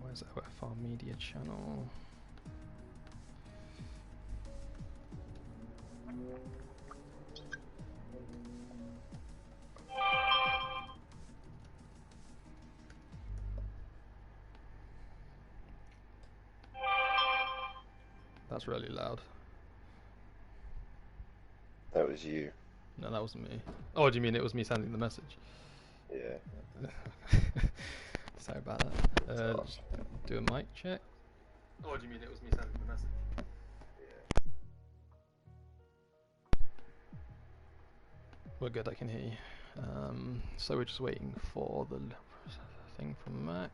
Where's OFR media channel? That's really loud. That was you. No, that wasn't me. Oh, do you mean it was me sending the message? Yeah. Sorry about that. Just do a mic check. Oh, do you mean it was me sending the message? Yeah. We're good, I can hear you. So we're just waiting for the thing from Max.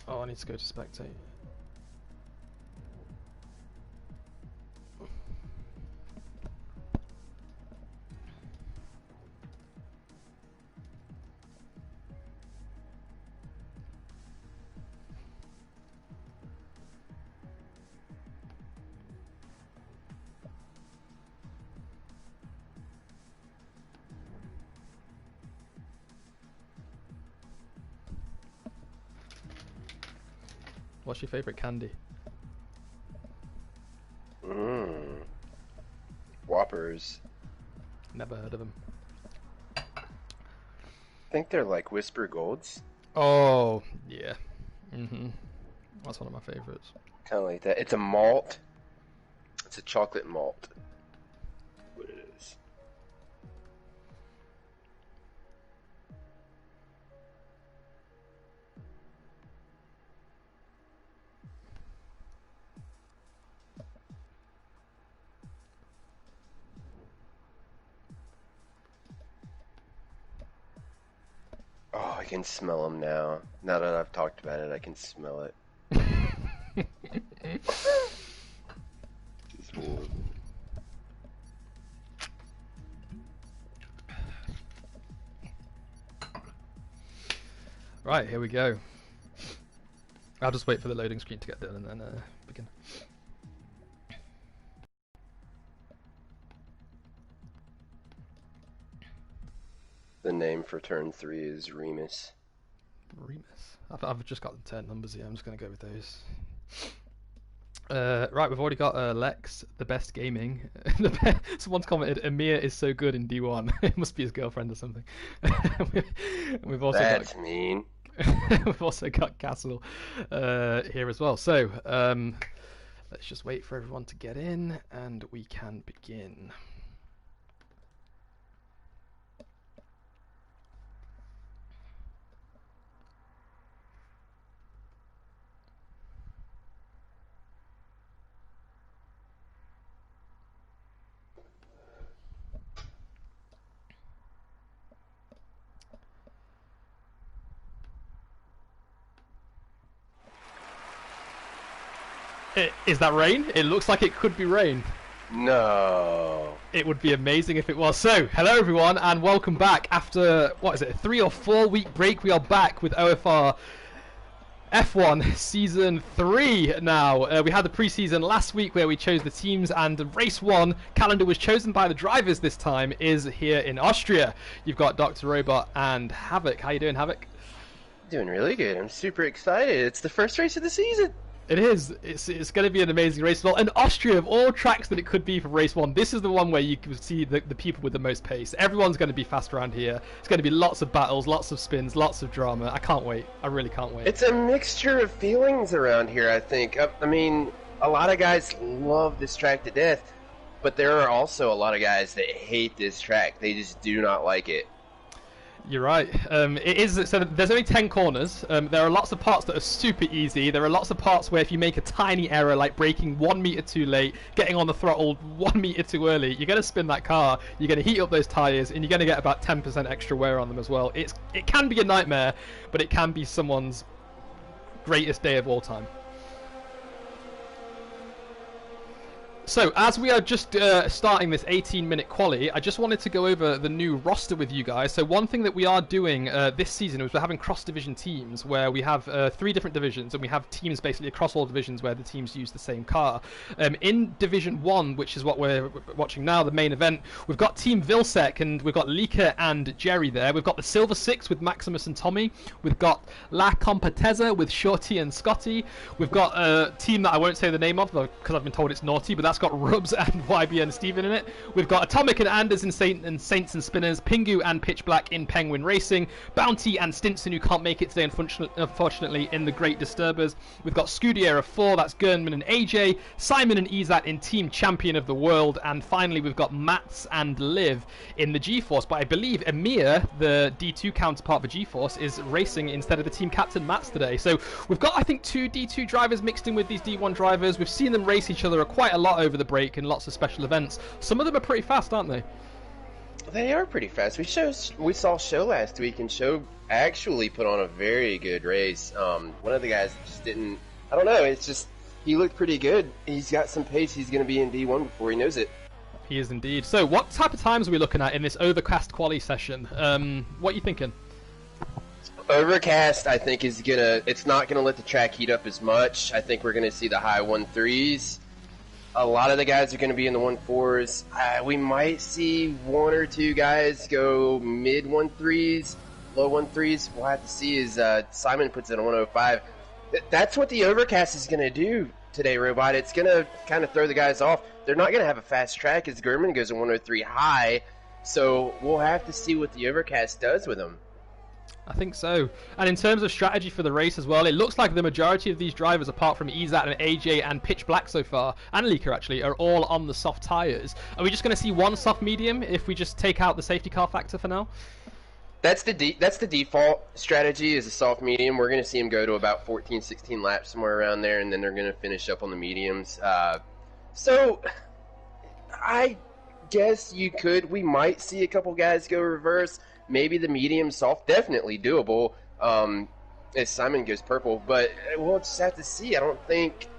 Oh, I need to go to spectate. What's your favourite candy? Whoppers. Never heard of them. I think they're like Whisper Golds. Oh, yeah. That's one of my favourites. Kind of like that. It's a malt. It's a chocolate malt. What it is. Oh, I can smell them now. Now that I've talked about it, I can smell it. It's horrible. Right, here we go. I'll just wait for the loading screen to get done and then begin. The name for turn 3 is Remus. Remus. I've just got the 10 numbers here. I'm just going to go with those. Right, we've already got Lex, the best gaming. Someone's commented, Amir is so good in D1. It must be his girlfriend or something. We've also That's mean. We've also got Castle here as well. So let's just wait for everyone to get in and we can begin. Is that rain? It looks like it could be rain. No. It would be amazing if it was. So, hello everyone and welcome back after, what is it, a 3 or 4 week break. We are back with OFR F1 Season 3 now. We had the pre-season last week where we chose the teams, and the Race 1 calendar was chosen by the drivers this time is here in Austria. You've got Dr. Robot and Havoc. How you doing, Havoc? Doing really good. I'm super excited. It's the first race of the season. It is. It's going to be an amazing race. Well, and Austria, of all tracks that it could be for race 1, this is the one where you can see the people with the most pace. Everyone's going to be fast around here. It's going to be lots of battles, lots of spins, lots of drama. I can't wait. I really can't wait. It's a mixture of feelings around here, I think. I mean, a lot of guys love this track to death, but there are also a lot of guys that hate this track. They just do not like it. You're right. It is. So there's only 10 corners. There are lots of parts that are super easy. There are lots of parts where if you make a tiny error, like braking 1 meter too late, getting on the throttle 1 meter too early, you're going to spin that car. You're going to heat up those tires, and you're going to get about 10% extra wear on them as well. It can be a nightmare, but it can be someone's greatest day of all time. So, as we are just starting this 18-minute quali, I just wanted to go over the new roster with you guys. So, one thing that we are doing this season is we're having cross-division teams where we have 3 different divisions, and we have teams basically across all divisions where the teams use the same car. In Division 1, which is what we're watching now, the main event, we've got Team Vilsec, and we've got Lika and Jerry there. We've got the Silver Six with Maximus and Tommy. We've got La Competeza with Shorty and Scotty. We've got a team that I won't say the name of because I've been told it's naughty, but that's got Rubs and YB and Steven in it. We've got Atomic and Anders in Saints and Spinners, Pingu and Pitch Black in Penguin Racing, Bounty and Stinson, who can't make it today unfortunately in the Great Disturbers. We've got Scudiera 4, that's Gernman and AJ, Simon and Izat in Team Champion of the World, and finally we've got Mats and Liv in the G-Force. But I believe Emir, the D2 counterpart for G-Force, is racing instead of the team captain Mats today. So we've got, I think, 2 D2 drivers mixed in with these D1 drivers. We've seen them race each other quite a lot over the break and lots of special events. Some of them are pretty fast, aren't they? They are pretty fast. We saw Show last week, and Show actually put on a very good race. One of the guys just didn't. I don't know. It's just he looked pretty good. He's got some pace. He's going to be in D1 before he knows it. He is indeed. So, what type of times are we looking at in this overcast quali session? What are you thinking? Overcast, I think, it's not gonna let the track heat up as much. I think we're gonna see the high 1.3s. A lot of the guys are going to be in the 1.4s. We might see 1 or 2 guys go mid 1.3s, low 1.3s. We'll have to see as Simon puts in a 1.05. That's what the overcast is going to do today, Robot. It's going to kind of throw the guys off. They're not going to have a fast track as Gurman goes a 1.03 high. So we'll have to see what the overcast does with them. I think so. And in terms of strategy for the race as well, it looks like the majority of these drivers, apart from Izat and AJ and Pitch Black so far, and Lika actually, are all on the soft tyres. Are we just going to see one soft medium if we just take out the safety car factor for now? That's the default strategy is a soft medium. We're going to see them go to about 14, 16 laps, somewhere around there, and then they're going to finish up on the mediums. So I guess we might see a couple guys go reverse. Maybe the medium soft, definitely doable as Simon goes purple, but we'll just have to see. I don't think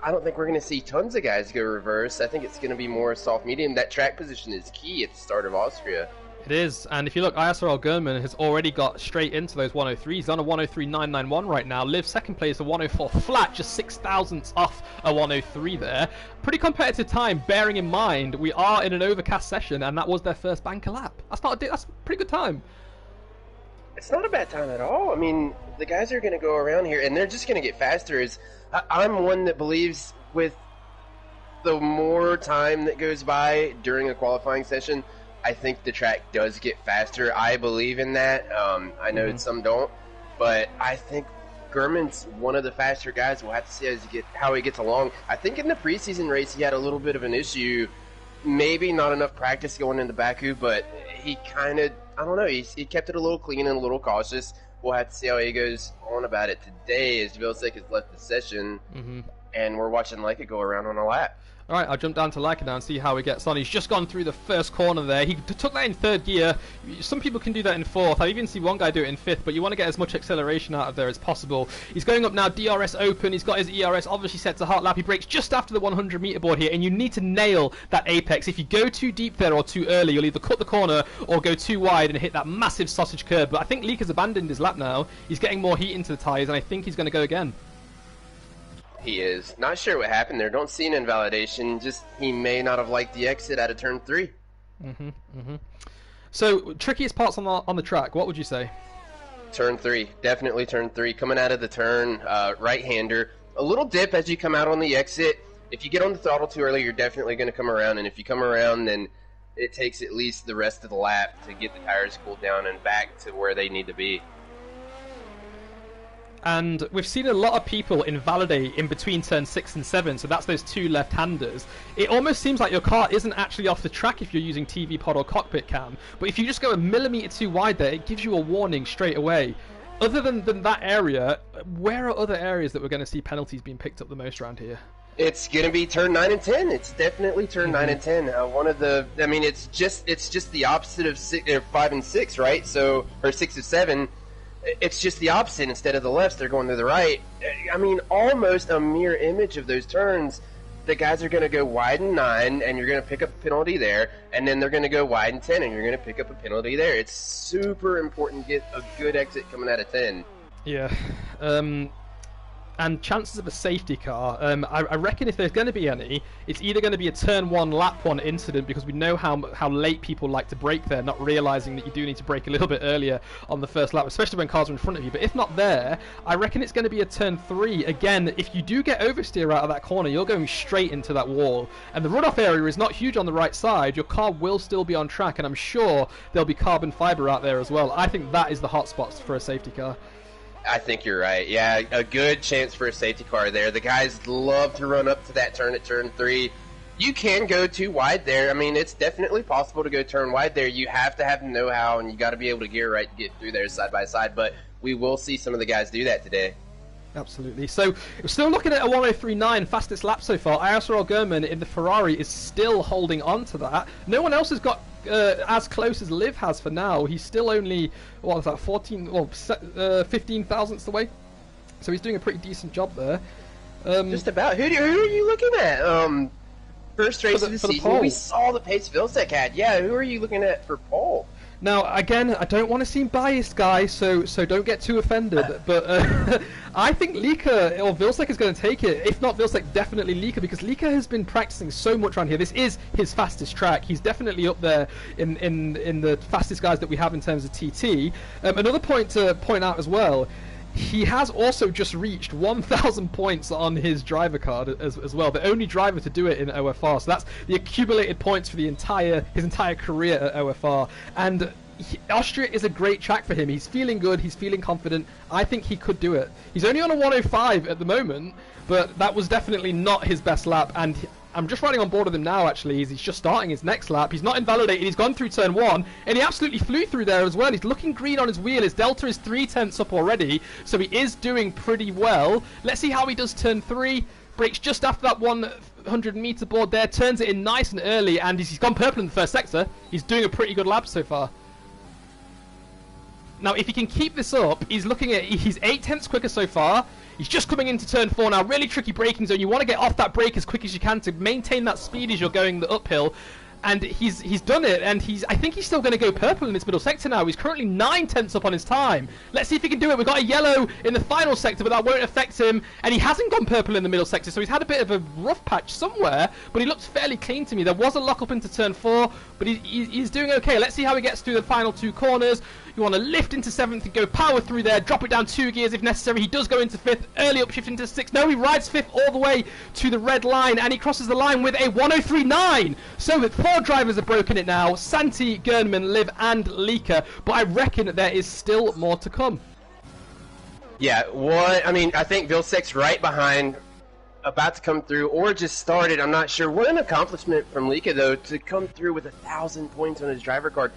we're going to see tons of guys go reverse. I think it's going to be more soft medium. That track position is key at the start of Austria. It is, and if you look, ISRL Gurman has already got straight into those 103s. He's on a 103.991 right now. Liv second place, a 104 flat, just 6 thousandths off a 103 there. Pretty competitive time, bearing in mind we are in an overcast session, and that was their first banker lap. That's a pretty good time. It's not a bad time at all. I mean, the guys are going to go around here, and they're just going to get faster. I'm one that believes with the more time that goes by during a qualifying session, I think the track does get faster. I believe in that. I know some don't, but I think Gurman's one of the faster guys. We'll have to see how he gets along. I think in the preseason race he had a little bit of an issue. Maybe not enough practice going into Baku, but he kind of, I don't know, he kept it a little clean and a little cautious. We'll have to see how he goes on about it today as Vilsec has left the session, and we're watching Leica go around on a lap. All right, I'll jump down to Leica now and see how he gets on. He's just gone through the first corner there. He took that in third gear. Some people can do that in fourth. I've even seen one guy do it in fifth, but you want to get as much acceleration out of there as possible. He's going up now, DRS open. He's got his ERS obviously set to hard lap. He brakes just after the 100 meter board here, and you need to nail that apex. If you go too deep there or too early, you'll either cut the corner or go too wide and hit that massive sausage curb. But I think Leek has abandoned his lap now. He's getting more heat into the tyres, and I think he's going to go again. He is. Not sure what happened there. Don't see an invalidation. Just he may not have liked the exit out of turn 3. So, trickiest parts on the track, what would you say? Turn 3. Definitely turn 3. Coming out of the turn, right-hander. A little dip as you come out on the exit. If you get on the throttle too early, you're definitely going to come around. And if you come around, then it takes at least the rest of the lap to get the tires cooled down and back to where they need to be. And we've seen a lot of people invalidate in between turn 6 and 7, so that's those two left-handers. It almost seems like your car isn't actually off the track if you're using TV pod or cockpit cam, but if you just go a millimeter too wide there, it gives you a warning straight away. Other than that area, where are other areas that we're going to see penalties being picked up the most around here? It's going to be turn 9 and 10. It's definitely turn 9 and 10. It's just the opposite of 5 and 6, right? So, or 6 and 7. It's just the opposite. Instead of the lefts, they're going to the right. I mean, almost a mirror image of those turns. the guys are going to go wide in 9, and you're going to pick up a penalty there, and then they're going to go wide in 10, and you're going to pick up a penalty there. It's super important to get a good exit coming out of 10. Yeah. And chances of a safety car, I reckon if there's going to be any, it's either going to be a turn 1, lap 1 incident, because we know how late people like to brake there, not realising that you do need to brake a little bit earlier on the first lap, especially when cars are in front of you. But if not there, I reckon it's going to be a turn 3. Again, if you do get oversteer out of that corner, you're going straight into that wall. And the runoff area is not huge on the right side. Your car will still be on track, and I'm sure there'll be carbon fibre out there as well. I think that is the hot spots for a safety car. I think you're right. Yeah, a good chance for a safety car there. The guys love to run up to that turn at turn 3. You can go too wide there. I mean, it's definitely possible to go turn wide there. You have to have the know-how, and you got to be able to gear right to get through there side by side. But we will see some of the guys do that today. Absolutely. So we're still looking at a 1:03.9 fastest lap so far. Ayasar Gurman in the Ferrari is still holding on to that. No one else has got as close as Liv has for now. He's still only, what was that, 15 thousandths away. So he's doing a pretty decent job there. Just about. Who are you looking at? First race of the season, we saw the pace Vilcek had. Yeah, who are you looking at for pole? Now, again, I don't want to seem biased, guys, so don't get too offended, but I think Lieke or Vilcek is going to take it. If not Vilcek, definitely Lieke, because Lieke has been practicing so much around here. This is his fastest track. He's definitely up there in the fastest guys that we have in terms of TT. Another point to point out as well, he has also just reached 1,000 points on his driver card as well. The only driver to do it in OFR. So that's the accumulated points for his entire career at OFR. And Austria is a great track for him. He's feeling good. He's feeling confident. I think he could do it. He's only on a 105 at the moment, but that was definitely not his best lap. And I'm just riding on board with him now, actually. He's just starting his next lap. He's not invalidated. He's gone through turn 1, and he absolutely flew through there as well. He's looking green on his wheel. His delta is 3/10 up already, so he is doing pretty well. Let's see how he does turn 3. Brakes just after that 100-meter board there. Turns it in nice and early, and he's gone purple in the first sector. He's doing a pretty good lap so far. Now, if he can keep this up, he's 8/10 quicker so far. He's just coming into turn 4 now. Really tricky braking zone. You want to get off that brake as quick as you can to maintain that speed as you're going the uphill. And he's done it, and I think he's still going to go purple in this middle sector now. He's currently 9/10 up on his time. Let's see if he can do it. We've got a yellow in the final sector, but that won't affect him. And he hasn't gone purple in the middle sector, so he's had a bit of a rough patch somewhere, but he looks fairly clean to me. There was a lock up into turn 4, but he's doing okay. Let's see how he gets through the final 2 corners. You want to lift into 7th and go power through there, drop it down 2 gears if necessary. He does go into 5th, early upshift into 6th. No, he rides 5th all the way to the red line, and he crosses the line with a 1:03.9. So the 4 drivers have broken it now. Santi, Gernman, Liv, and Lieke. But I reckon there is still more to come. Yeah, I think Vilcek's right behind, about to come through, or just started. I'm not sure. What an accomplishment from Lieke, though, to come through with 1,000 points on his driver card.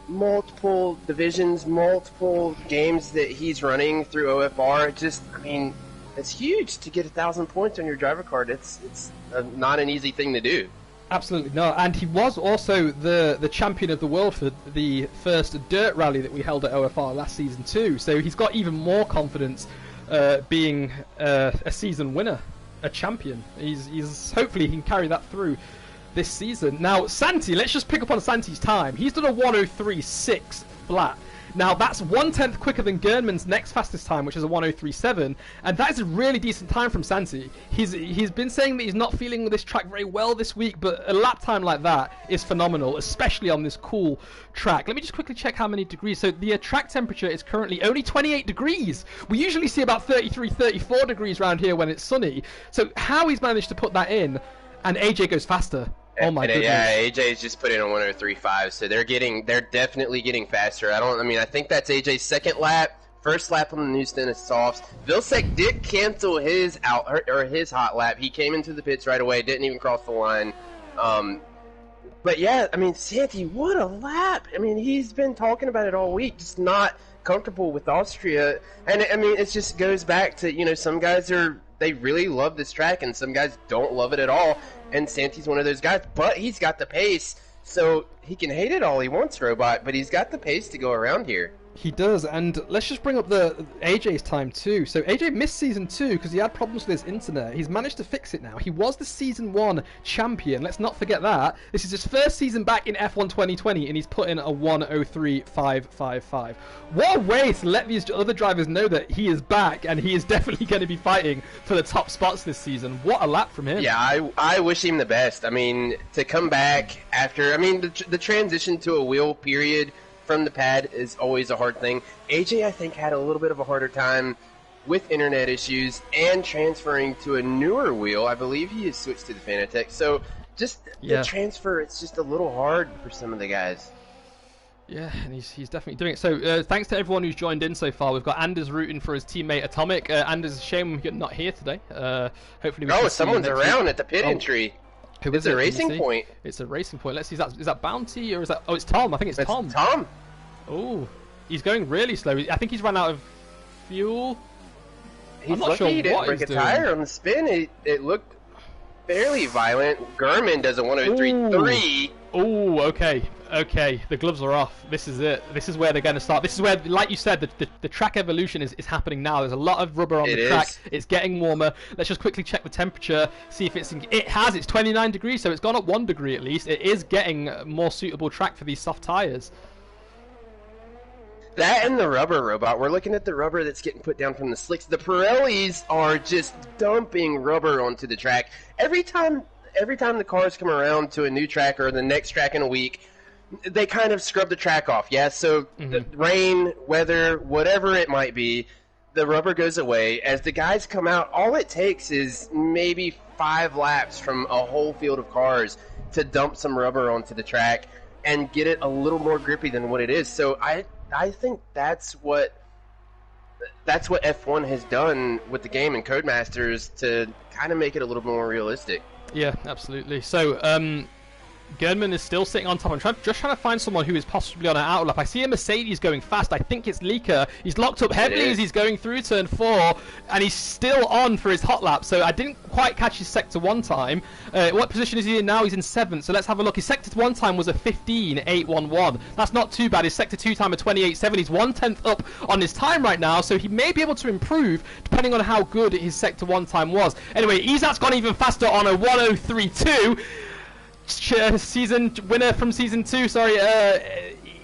Multiple divisions, multiple games that he's running through OFR. It's huge to get 1,000 points on your driver card. It's not an easy thing to do. Absolutely not. And he was also the champion of the world for the first dirt rally that we held at OFR last season too. So he's got even more confidence being a season winner, a champion. He's hopefully he can carry that through this season. Now, Santi, let's just pick up on Santi's time. He's done a 1:03.6 flat. Now, that's 1/10 quicker than Gernman's next fastest time, which is a 1:03.7, and that is a really decent time from Santi. He's been saying that he's not feeling this track very well this week, but a lap time like that is phenomenal, especially on this cool track. Let me just quickly check how many degrees. So the track temperature is currently only 28 degrees. We usually see about 33, 34 degrees around here when it's sunny. So how he's managed to put that in, and AJ goes faster. Oh my goodness. Yeah, AJ's just put in a 1:03.5, so they're definitely getting faster. I think that's AJ's second lap. First lap on the new stint of softs. Vilcek did cancel his hot lap. He came into the pits right away, didn't even cross the line. But yeah, Santi, what a lap! He's been talking about it all week, just not comfortable with Austria. And it just goes back to, some guys they really love this track, and some guys don't love it at all. And Santi's one of those guys, but he's got the pace, so he can hate it all he wants, Robot, but he's got the pace to go around here. He does, and let's just bring up the AJ's time too. So AJ missed season 2 because he had problems with his internet. He's managed to fix it now. He was the season 1 champion. Let's not forget that. This is his first season back in F1 2020, and he's put in a 1:03.555. What a way to let these other drivers know that he is back, and he is definitely going to be fighting for the top spots this season. What a lap from him! Yeah, I wish him the best. I mean, to come back after, I mean, the transition to a wheel period from the pad is always a hard thing. AJ, I think, had a little bit of a harder time with internet issues and transferring to a newer wheel. I believe he has switched to the Fanatec. So just the transfer, it's just a little hard for some of the guys. Yeah, and he's definitely doing it. So thanks to everyone who's joined in so far. We've got Anders rooting for his teammate Atomic. Anders, shame you're not here today. Hopefully we can someone's around at the pit entry. Who it's is a racing point. It's a racing point. Let's see. Is that Bounty or is that? Oh, it's Tom. I think it's Tom. Tom. Oh, he's going really slow. I think he's run out of fuel. I'm not sure he didn't break a tire on the spin. It looked fairly violent. Gurman does a 103.3. Oh, okay. Okay, the gloves are off. This is it. This is where they're going to start. This is where, like you said, the track evolution is happening now. There's a lot of rubber on the track. It's getting warmer. Let's just quickly check the temperature, see if it's 29 degrees, so it's gone up 1 degree at least. It is getting a more suitable track for these soft tires. That and the rubber, Robot. We're looking at the rubber that's getting put down from the slicks. The Pirellis are just dumping rubber onto the track. Every time the cars come around to a new track or the next track in a week, they kind of scrub the track off, yeah? So the rain, weather, whatever it might be, the rubber goes away. As the guys come out, all it takes is maybe 5 laps from a whole field of cars to dump some rubber onto the track and get it a little more grippy than what it is. So I think that's what F1 has done with the game and Codemasters to kind of make it a little more realistic. Yeah, absolutely. So, Gernman is still sitting on top. I'm just trying to find someone who is possibly on an outlap. I see a Mercedes going fast. I think it's Leaker. He's locked up heavily as he's going through turn 4, and he's still on for his hot lap. So I didn't quite catch his sector 1 time. What position is he in now? He's in 7th. So let's have a look. His sector 1 time was a 15.811. That's not too bad. His sector 2 time a 28.7. He's 1/10 up on his time right now, so he may be able to improve depending on how good his sector 1 time was. Anyway, Izat's gone even faster on a 1:03.2. Season winner from season 2, sorry,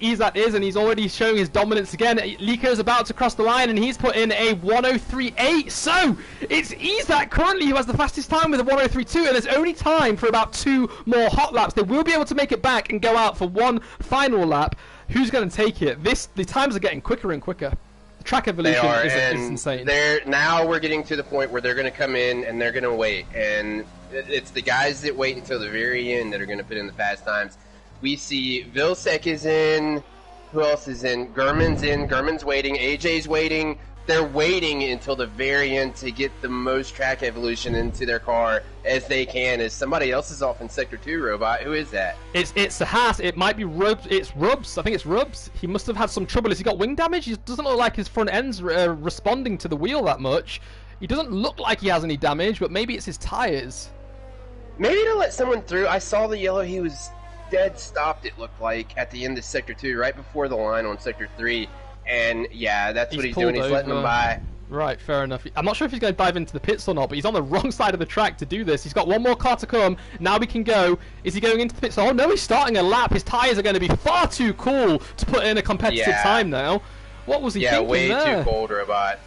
Izat is, and he's already showing his dominance again. Leaker is about to cross the line, and he's put in a 1:03.8. So it's Izat currently who has the fastest time with a 1:03.2, and there's only time for about 2 more hot laps. They will be able to make it back and go out for one final lap. Who's going to take it? The times are getting quicker and quicker. The track evolution is insane. Now we're getting to the point where they're going to come in and they're going to wait, and it's the guys that wait until the very end that are going to put in the fast times. We see Vilsek is in. Who else is in? Gurman's in. Gurman's waiting. AJ's waiting. They're waiting until the very end to get the most track evolution into their car as they can. As somebody else is off in Sector 2, Robot. Who is that? It's a Haas. It might be Rubs. It's Rubs. I think it's Rubs. He must have had some trouble. Has he got wing damage? He doesn't look like his front end's responding to the wheel that much. He doesn't look like he has any damage, but maybe it's his tires. Maybe to let someone through. I saw the yellow. He was dead stopped, it looked like, at the end of Sector 2, right before the line on Sector 3. And, yeah, that's what he's doing. He's letting them by. Right, fair enough. I'm not sure if he's going to dive into the pits or not, but he's on the wrong side of the track to do this. He's got one more car to come. Now we can go. Is he going into the pits? Oh, no, he's starting a lap. His tyres are going to be far too cool to put in a competitive time now. What was he thinking there? Yeah, way too cold, Robot.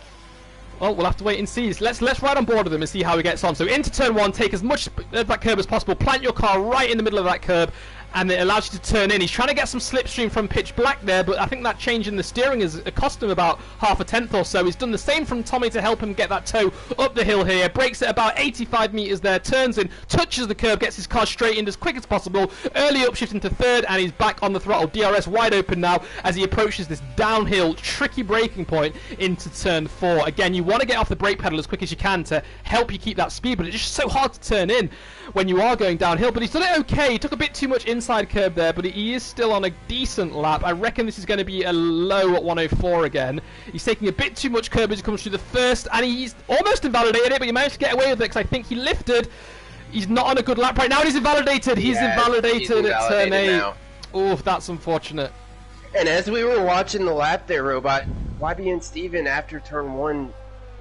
Well, we'll have to wait and see. Let's ride on board with him and see how he gets on. So into turn 1, take as much of that curb as possible. Plant your car right in the middle of that curb, and it allows you to turn in. He's trying to get some slipstream from pitch black there, but I think that change in the steering has cost him about half a tenth or so. He's done the same from Tommy to help him get that toe up the hill here. Brakes at about 85 meters there, turns in, touches the curb, gets his car straightened as quick as possible. Early upshift into 3rd, and he's back on the throttle. DRS wide open now as he approaches this downhill, tricky braking point into turn 4. Again, you want to get off the brake pedal as quick as you can to help you keep that speed, but it's just so hard to turn in when you are going downhill. But he's done it okay. He took a bit too much inside curb there, but he is still on a decent lap. I reckon this is going to be a low at 104 again. He's taking a bit too much curb as he comes through the first, and he's almost invalidated it, but he managed to get away with it because I think he lifted. He's not on a good lap right now, and he's invalidated. He's invalidated at turn 8. Oh, that's unfortunate. And as we were watching the lap there, Robot, YB and Steven, after turn 1,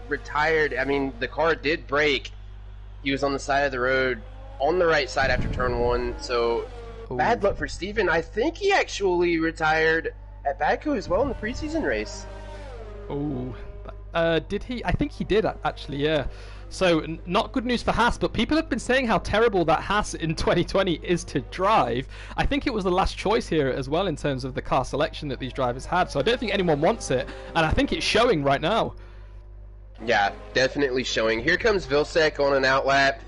retired. I mean, the car did break. He was on the side of the road, on the right side after turn 1, so bad luck for Steven. I think he actually retired at Baku as well in the preseason race. Oh, did he? I think he did, actually, yeah. So, not good news for Haas, but people have been saying how terrible that Haas in 2020 is to drive. I think it was the last choice here as well in terms of the car selection that these drivers had, so I don't think anyone wants it, and I think it's showing right now. Yeah, definitely showing. Here comes Vilcek on an outlap.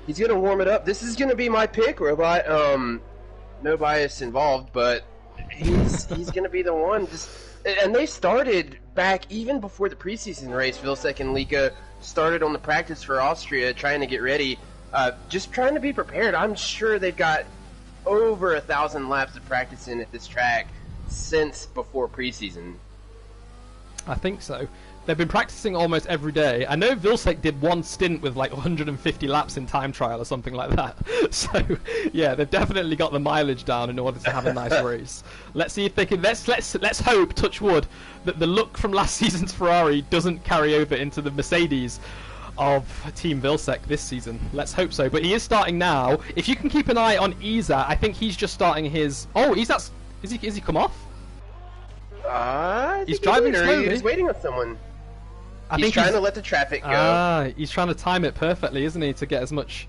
He's going to warm it up. This is going to be my pick, Robot. No bias involved, but he's going to be the one. And they started back even before the preseason race. Vilcek and Lika started on the practice for Austria, trying to get ready, just trying to be prepared. I'm sure they've got over 1,000 laps of practice in at this track since before preseason. I think so. They've been practicing almost every day. I know Vilcek did one stint with like 150 laps in time trial or something like that. So, yeah, they've definitely got the mileage down in order to have a nice race. Let's see if they can. Let's hope, touch wood, that the look from last season's Ferrari doesn't carry over into the Mercedes of Team Vilcek this season. Let's hope so. But he is starting now. If you can keep an eye on Izat, I think he's just starting his. Oh, Izat's. Is he come off? I think he's driving slowly. He's waiting on someone. He's trying to let the traffic go. He's trying to time it perfectly, isn't he, to get as much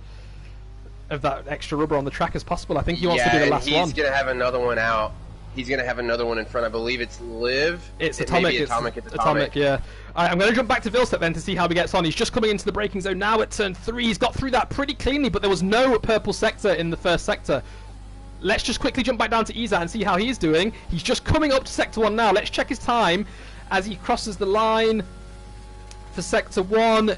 of that extra rubber on the track as possible. I think he wants to be the last one. He's going to have another one out. He's going to have another one in front. I believe it's Liv. It's Atomic. Atomic, yeah. Alright, I'm going to jump back to Vilcek then to see how he gets on. He's just coming into the braking zone now at turn 3. He's got through that pretty cleanly, but there was no purple sector in the first sector. Let's just quickly jump back down to Izat and see how he's doing. He's just coming up to sector 1 now. Let's check his time as he crosses the line. For sector 1,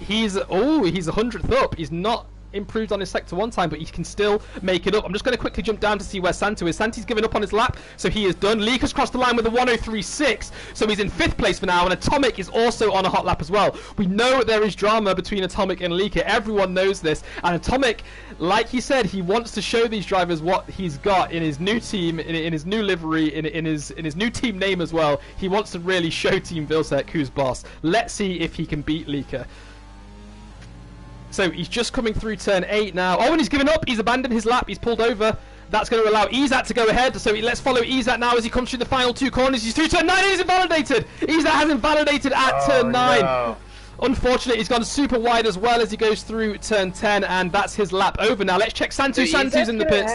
he's 100th up. He's not improved on his sector 1 time, but he can still make it up. I'm just going to quickly jump down to see where Santo is. Santi's given up on his lap, so he is done. Lika's crossed the line with a 103.6, so he's in 5th place for now, and Atomic is also on a hot lap as well. We know there is drama between Atomic and Lika. Everyone knows this, and Atomic, like he said, he wants to show these drivers what he's got in his new team, in his new livery, in his new team name as well. He wants to really show Team Vilcek who's boss. Let's see if he can beat Lika. So he's just coming through turn 8 now. Oh, and he's given up. He's abandoned his lap. He's pulled over. That's going to allow Izat to go ahead. So let's follow Izat now as he comes through the final 2 corners. He's through turn 9 and he's invalidated. Izat has invalidated at turn 9. No. Unfortunately, he's gone super wide as well as he goes through turn 10, and that's his lap over. Now let's check Santu. Santu's in the pits.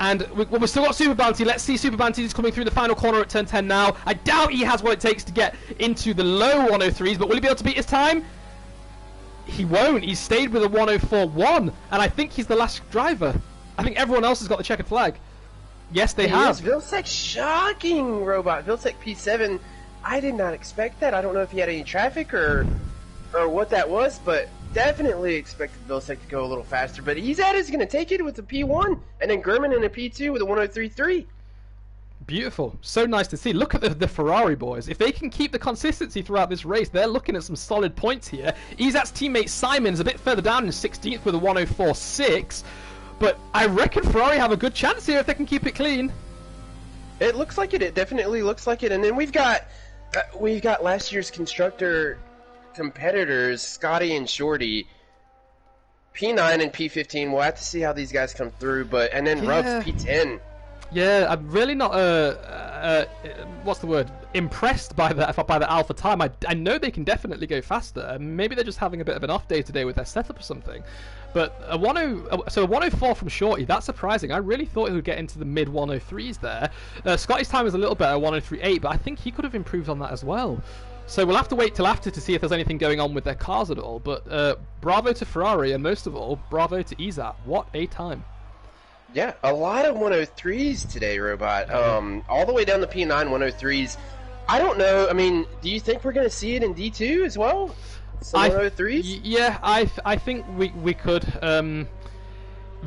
And we've still got Super Bounty. Let's see Super Bounty is coming through the final corner at turn 10 now. I doubt he has what it takes to get into the low 103s, but will he be able to beat his time? He won't. He's stayed with a 104.1, and I think he's the last driver. I think everyone else has got the checkered flag. Yes, they have. Vilcek, shocking, Robot. Vilcek P7. I did not expect that. I don't know if he had any traffic or what that was, but definitely expected Vilcek to go a little faster. But Izat is going to take it with a P1, and then Gurman in a P2 with a 103.3. Beautiful. So nice to see. Look at the Ferrari boys. If they can keep the consistency throughout this race, they're looking at some solid points here. Izat's teammate Simon's a bit further down in 16th with a 104.6. But I reckon Ferrari have a good chance here if they can keep it clean. It looks like it. It definitely looks like it. And then we've got last year's constructor competitors, Scotty and Shorty. P9 and P15. We'll have to see how these guys come through. And then Rubbs P10. Yeah, I'm really not what's the word? Impressed by the Alpha time. I know they can definitely go faster. Maybe they're just having a bit of an off day today with their setup or something. But a 104 from Shorty, that's surprising. I really thought he would get into the mid 103s there. Scotty's time is a little better, 103.8, but I think he could have improved on that as well. So we'll have to wait till after to see if there's anything going on with their cars at all. But bravo to Ferrari, and most of all, bravo to Izat. What a time. Yeah, a lot of 103s today, Robot. All the way down the P9 103s. I don't know. I mean, do you think we're going to see it in D2 as well? Some 103s? Yeah, I think we could.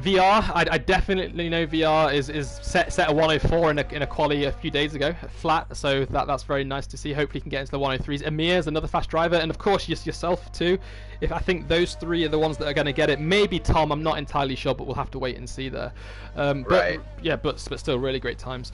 VR, I definitely know VR is set a 104 in a quali a few days ago, flat. So that's very nice to see. Hopefully, he can get into the 103s. Amir is another fast driver, and of course, just yourself too. If I think those three are the ones that are going to get it, maybe Tom. I'm not entirely sure, but we'll have to wait and see there. But Right. yeah, but still, really great times.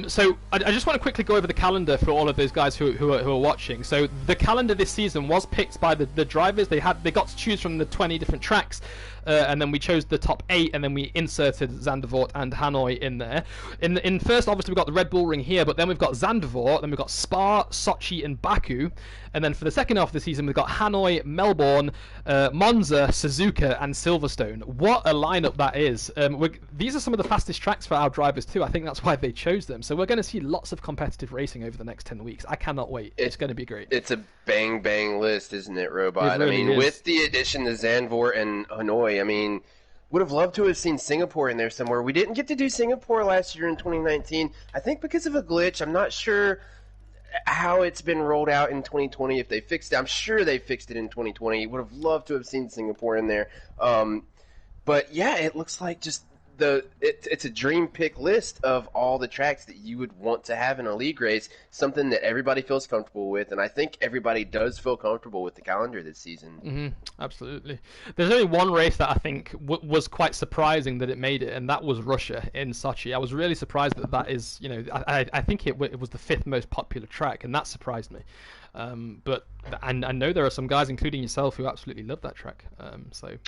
So I just want to quickly go over the calendar for all of those guys who are watching. So the calendar this season was picked by the drivers. They got to choose from the 20 different tracks. And then we chose the top 8, and then we inserted Zandvoort and Hanoi in there. In first, obviously, we've got the Red Bull Ring here, but then we've got Zandvoort, then we've got Spa, Sochi, and Baku. And then for the second half of the season, we've got Hanoi, Melbourne, Monza, Suzuka, and Silverstone. What a lineup that is. These are some of the fastest tracks for our drivers, too. I think that's why they chose them. So we're going to see lots of competitive racing over the next 10 weeks. I cannot wait. It's going to be great. It's a bang list, isn't it, Robot? It really is. With the addition to Zandvoort and Hanoi, would have loved to have seen Singapore in there somewhere. We didn't get to do Singapore last year in 2019. I think because of a glitch. I'm not sure how it's been rolled out in 2020. If they fixed it, I'm sure they fixed it in 2020. Would have loved to have seen Singapore in there. But yeah, it looks like just it's a dream pick list of all the tracks that you would want to have in a league race, something that everybody feels comfortable with, and I think everybody does feel comfortable with the calendar this season. Absolutely. There's only one race that I think was quite surprising that it made it, and that was Russia in Sochi. I was really surprised that is, I think it was the 5th most popular track, and that surprised me. But I know there are some guys, including yourself, who absolutely love that track.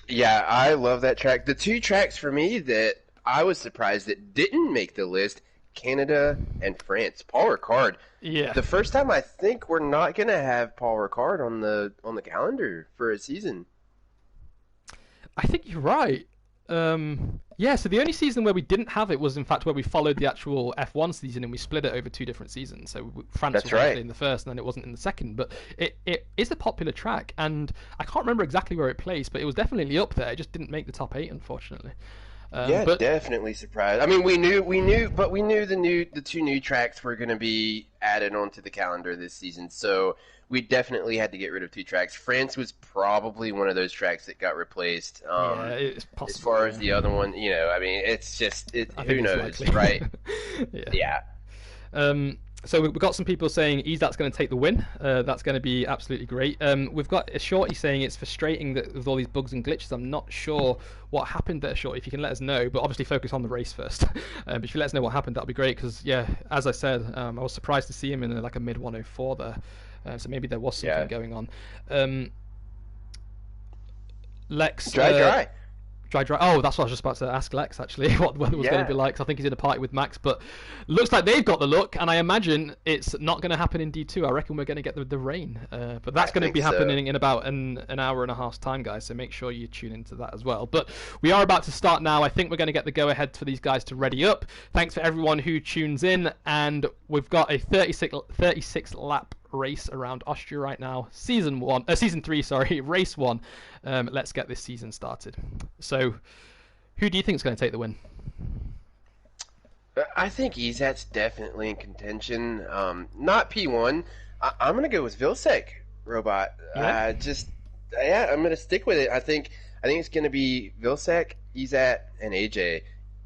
Yeah, I love that track. The two tracks for me that I was surprised that didn't make the list, Canada and France. Paul Ricard. Yeah. The first time I think we're not going to have Paul Ricard on the calendar for a season. I think you're right. Yeah, so the only season where we didn't have it was, in fact, where we followed the actual F1 season and we split it over 2 different seasons. So France That's was right. actually in the first, and then it wasn't in the second. But it is a popular track, and I can't remember exactly where it placed, but it was definitely up there. It just didn't make the top 8, unfortunately. But definitely surprised. We knew the 2 new tracks were going to be added onto the calendar this season. So we definitely had to get rid of 2 tracks. France was probably one of those tracks that got replaced. Yeah, it's possible. As far as the other one, it's just who knows, likely. right? Yeah. So we've got some people saying Izat's going to take the win. That's going to be absolutely great. We've got a Shorty saying it's frustrating that with all these bugs and glitches. I'm not sure what happened there, Shorty. If you can let us know, but obviously focus on the race first. But if you let us know what happened, that'd be great. Because yeah, as I said, I was surprised to see him in like a mid 104 there. So maybe there was something going on. Lex. Dry. Oh, that's what I was just about to ask Lex, actually, what the weather was going to be like. 'Cause I think he's in a party with Max, but looks like they've got the look, and I imagine it's not going to happen in D2. I reckon we're going to get the rain. But that's going to be happening in about an hour and a half's time, guys, so make sure you tune into that as well. But we are about to start now. I think we're going to get the go-ahead for these guys to ready up. Thanks for everyone who tunes in, and we've got a 36 lap race around Austria right now. Season 3, race 1. Let's get this season started. So, who do you think is going to take the win? I think Izat's definitely in contention. Not P1. I'm going to go with Vilsek, Robot. Yeah. I'm going to stick with it. I think it's going to be Vilsek, Izat, and AJ.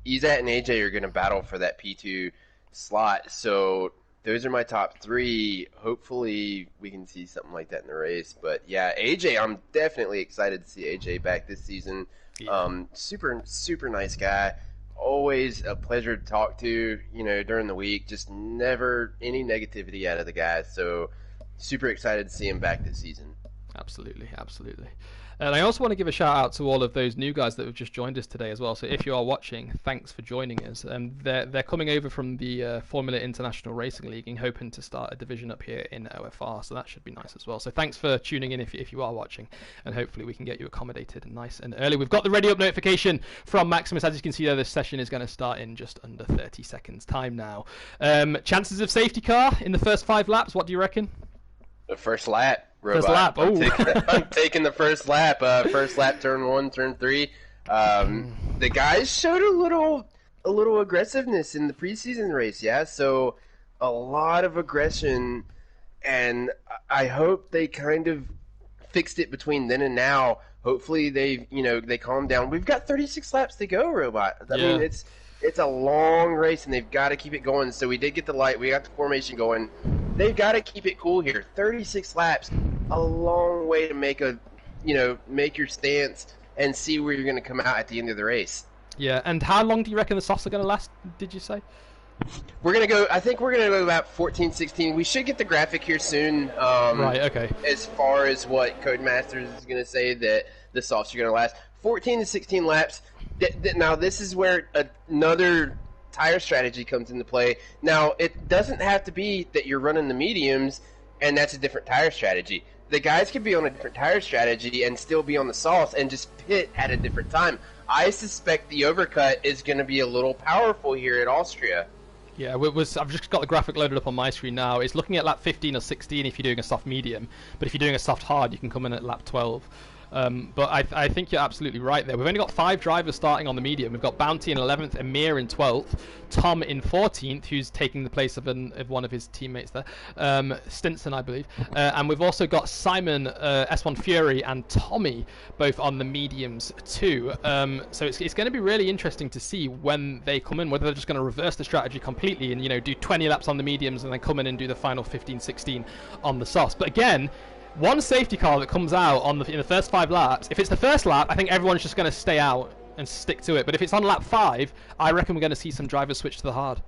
Izat and AJ are going to battle for that P2 slot. So those are my top 3. Hopefully we can see something like that in the race. But yeah, AJ, I'm definitely excited to see AJ back this season. Yeah. Super nice guy. Always a pleasure to talk to, during the week. Just never any negativity out of the guy. So super excited to see him back this season. Absolutely. And I also want to give a shout out to all of those new guys that have just joined us today as well. So if you are watching, thanks for joining us. They're coming over from the Formula International Racing League and hoping to start a division up here in OFR. So that should be nice as well. So thanks for tuning in if you are watching, and hopefully we can get you accommodated nice and early. We've got the ready up notification from Maximus. As you can see there, this session is going to start in just under 30 seconds time now. Chances of safety car in the first 5 laps, what do you reckon? The first lap. Robot. First lap. Oh. I'm taking the first lap. First lap, turn 1, turn 3. The guys showed a little aggressiveness in the preseason race. Yeah, so a lot of aggression, and I hope they kind of fixed it between then and now. Hopefully they calm down. We've got 36 laps to go, Robot. I mean, it's a long race, and they've got to keep it going. So we did get the light. We got the formation going. They've got to keep it cool here. 36 laps, a long way to make your stance and see where you're going to come out at the end of the race. Yeah, and how long do you reckon the softs are going to last, did you say? I think we're going to go about 14, 16. We should get the graphic here soon. Right, okay. As far as what Codemasters is going to say that the softs are going to last. 14 to 16 laps. Now, this is where another tire strategy comes into play. Now, it doesn't have to be that you're running the mediums, and that's a different tire strategy. The guys can be on a different tire strategy and still be on the softs and just pit at a different time. I suspect the overcut is going to be a little powerful here at Austria. Yeah, I've just got the graphic loaded up on my screen now. It's looking at lap 15 or 16 if you're doing a soft medium, but if you're doing a soft hard, you can come in at lap 12. But I think you're absolutely right there. We've only got 5 drivers starting on the medium. We've got Bounty in 11th, Amir in 12th, Tom in 14th, who's taking the place of one of his teammates there, Stinson, I believe. And we've also got Simon, S1 Fury, and Tommy both on the mediums too. So it's going to be really interesting to see when they come in, whether they're just going to reverse the strategy completely and do 20 laps on the mediums and then come in and do the final 15, 16 on the softs. But again, one safety car that comes out in the first 5 laps, if it's the first lap, I think everyone's just going to stay out and stick to it. But if it's on lap 5, I reckon we're going to see some drivers switch to the hard.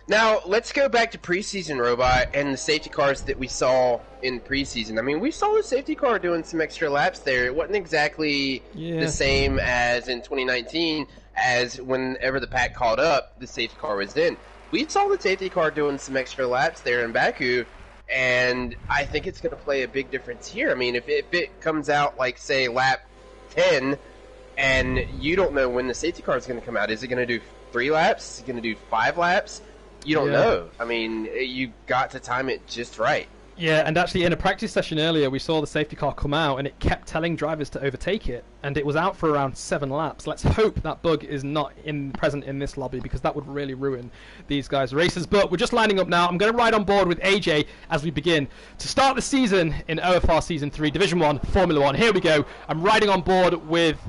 Now, let's go back to preseason, Robot, and the safety cars that we saw in preseason. I mean, we saw the safety car doing some extra laps there. It wasn't exactly the same as in 2019, as whenever the pack caught up, the safety car was in. We saw the safety car doing some extra laps there in Baku, and I think it's going to play a big difference here. I mean, if it comes out like, say, lap 10, and you don't know when the safety car is going to come out, is it going to do 3 laps? Is it going to do 5 laps? You don't know. I mean, you got to time it just right. Yeah, and actually in a practice session earlier, we saw the safety car come out, and it kept telling drivers to overtake it, and it was out for around 7 laps. Let's hope that bug is not present in this lobby, because that would really ruin these guys' races. But we're just lining up now. I'm going to ride on board with AJ as we begin to start the season in OFR Season 3, Division 1, Formula 1. Here we go. I'm riding on board with...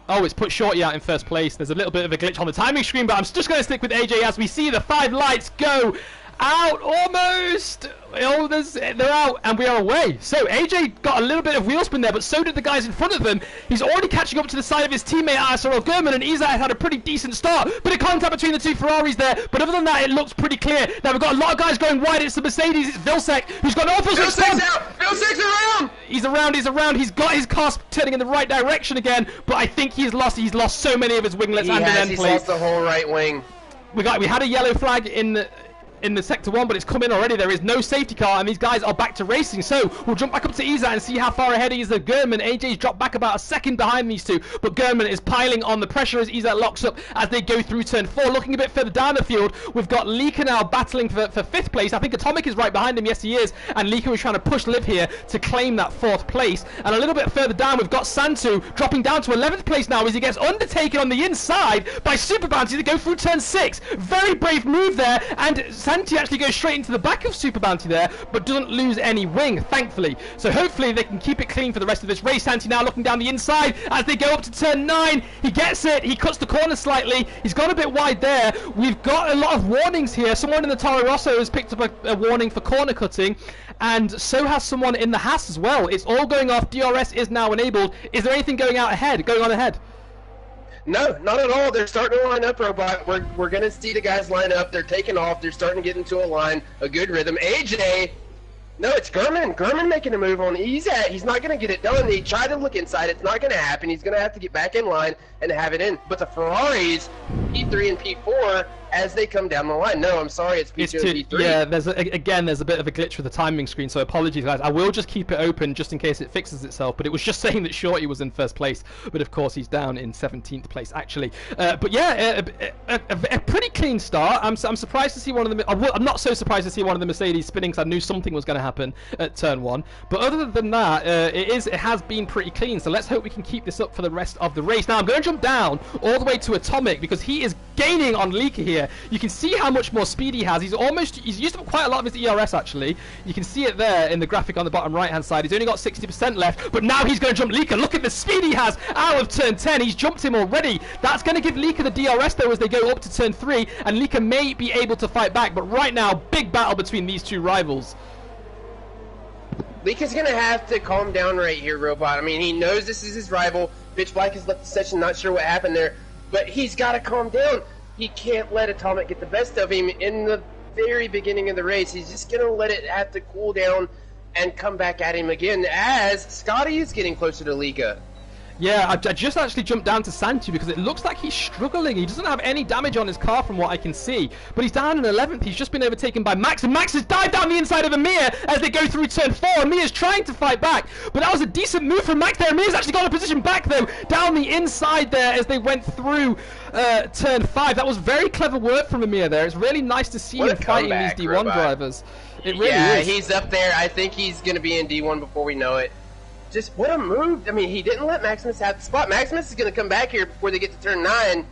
Oh, it's put Shorty out in first place. There's a little bit of a glitch on the timing screen, but I'm just going to stick with AJ as we see the 5 lights go out almost. Oh, they're out, and we are away. So AJ got a little bit of wheel spin there, but so did the guys in front of them. He's already catching up to the side of his teammate Arsenal Gurman, and Izat had a pretty decent start. Bit of contact between the 2 Ferraris there, but other than that, it looks pretty clear. Now we've got a lot of guys going wide. It's the Mercedes. It's Vilsek, who's got an awful Vilsek's out. Vilsek's around. He's around. He's got his car turning in the right direction again, but I think he's lost so many of his winglets and an end plate. He's lost the whole right wing. We had a yellow flag in the sector 1, but it's come in already. There is no safety car, and these guys are back to racing. So we'll jump back up to Izat and see how far ahead he is of Gurman. AJ's dropped back about a second behind these 2, but Gurman is piling on. The pressure as Izat locks up as they go through turn 4. Looking a bit further down the field, we've got Lika now battling for 5th place. I think Atomic is right behind him. Yes, he is. And Lika is trying to push Liv here to claim that 4th place. And a little bit further down, we've got Santu dropping down to 11th place now as he gets undertaken on the inside by Super Bounty to go through turn 6. Very brave move there, and Santi actually goes straight into the back of Super Bounty there, but doesn't lose any wing, thankfully. So hopefully they can keep it clean for the rest of this race. Santi now looking down the inside as they go up to turn 9. He gets it. He cuts the corner slightly. He's gone a bit wide there. We've got a lot of warnings here. Someone in the Toro Rosso has picked up a warning for corner cutting, and so has someone in the Haas as well. It's all going off. DRS is now enabled. Is there anything going on ahead? No, not at all. They're starting to line up, Robot. We're going to see the guys line up. They're taking off. They're starting to get into a line, a good rhythm. AJ, no, it's Gurman. Gurman making a move on Izat. He's not going to get it done. He tried to look inside. It's not going to happen. He's going to have to get back in line and have it in. But the Ferraris, P3 and P4, as they come down the line. No, I'm sorry, it's P2 and P3. Yeah, there's a bit of a glitch with the timing screen, so apologies, guys. I will just keep it open just in case it fixes itself, but it was just saying that Shorty was in first place, but of course he's down in 17th place, actually. But yeah, a pretty clean start. I'm surprised to see one of the... I'm not so surprised to see one of the Mercedes spinning because I knew something was going to happen at turn 1. But other than that, it has been pretty clean. So let's hope we can keep this up for the rest of the race. Now I'm going to jump down all the way to Atomic because he is gaining on Leaker here. You can see how much more speed he has. He's used up quite a lot of his ERS actually. You can see it there in the graphic on the bottom right hand side. He's only got 60% left, but now he's going to jump Leaker. Look at the speed he has out of turn 10. He's jumped him already. That's going to give Leaker the DRS though as they go up to turn 3, and Leaker may be able to fight back, but right now big battle between these two rivals. Leaker's going to have to calm down right here, Robot. I mean, he knows this is his rival. Pitch Black has left the session, not sure what happened there, but he's got to calm down. He can't let Atomic get the best of him in the very beginning of the race. He's just going to let it have to cool down and come back at him again as Scotty is getting closer to Leaker. Yeah, I just actually jumped down to Santi because it looks like he's struggling. He doesn't have any damage on his car from what I can see. But he's down in 11th. He's just been overtaken by Max. And Max has dived down the inside of Amir as they go through turn 4. Amir's trying to fight back. But that was a decent move from Max there. Amir's actually got a position back, though, down the inside there as they went through turn 5. That was very clever work from Amir there. It's really nice to see him fighting these D1 drivers. It really is. Yeah, he's up there. I think he's going to be in D1 before we know it. Just what a move. I mean, he didn't let Maximus have the spot. Maximus is going to come back here before they get to turn 9.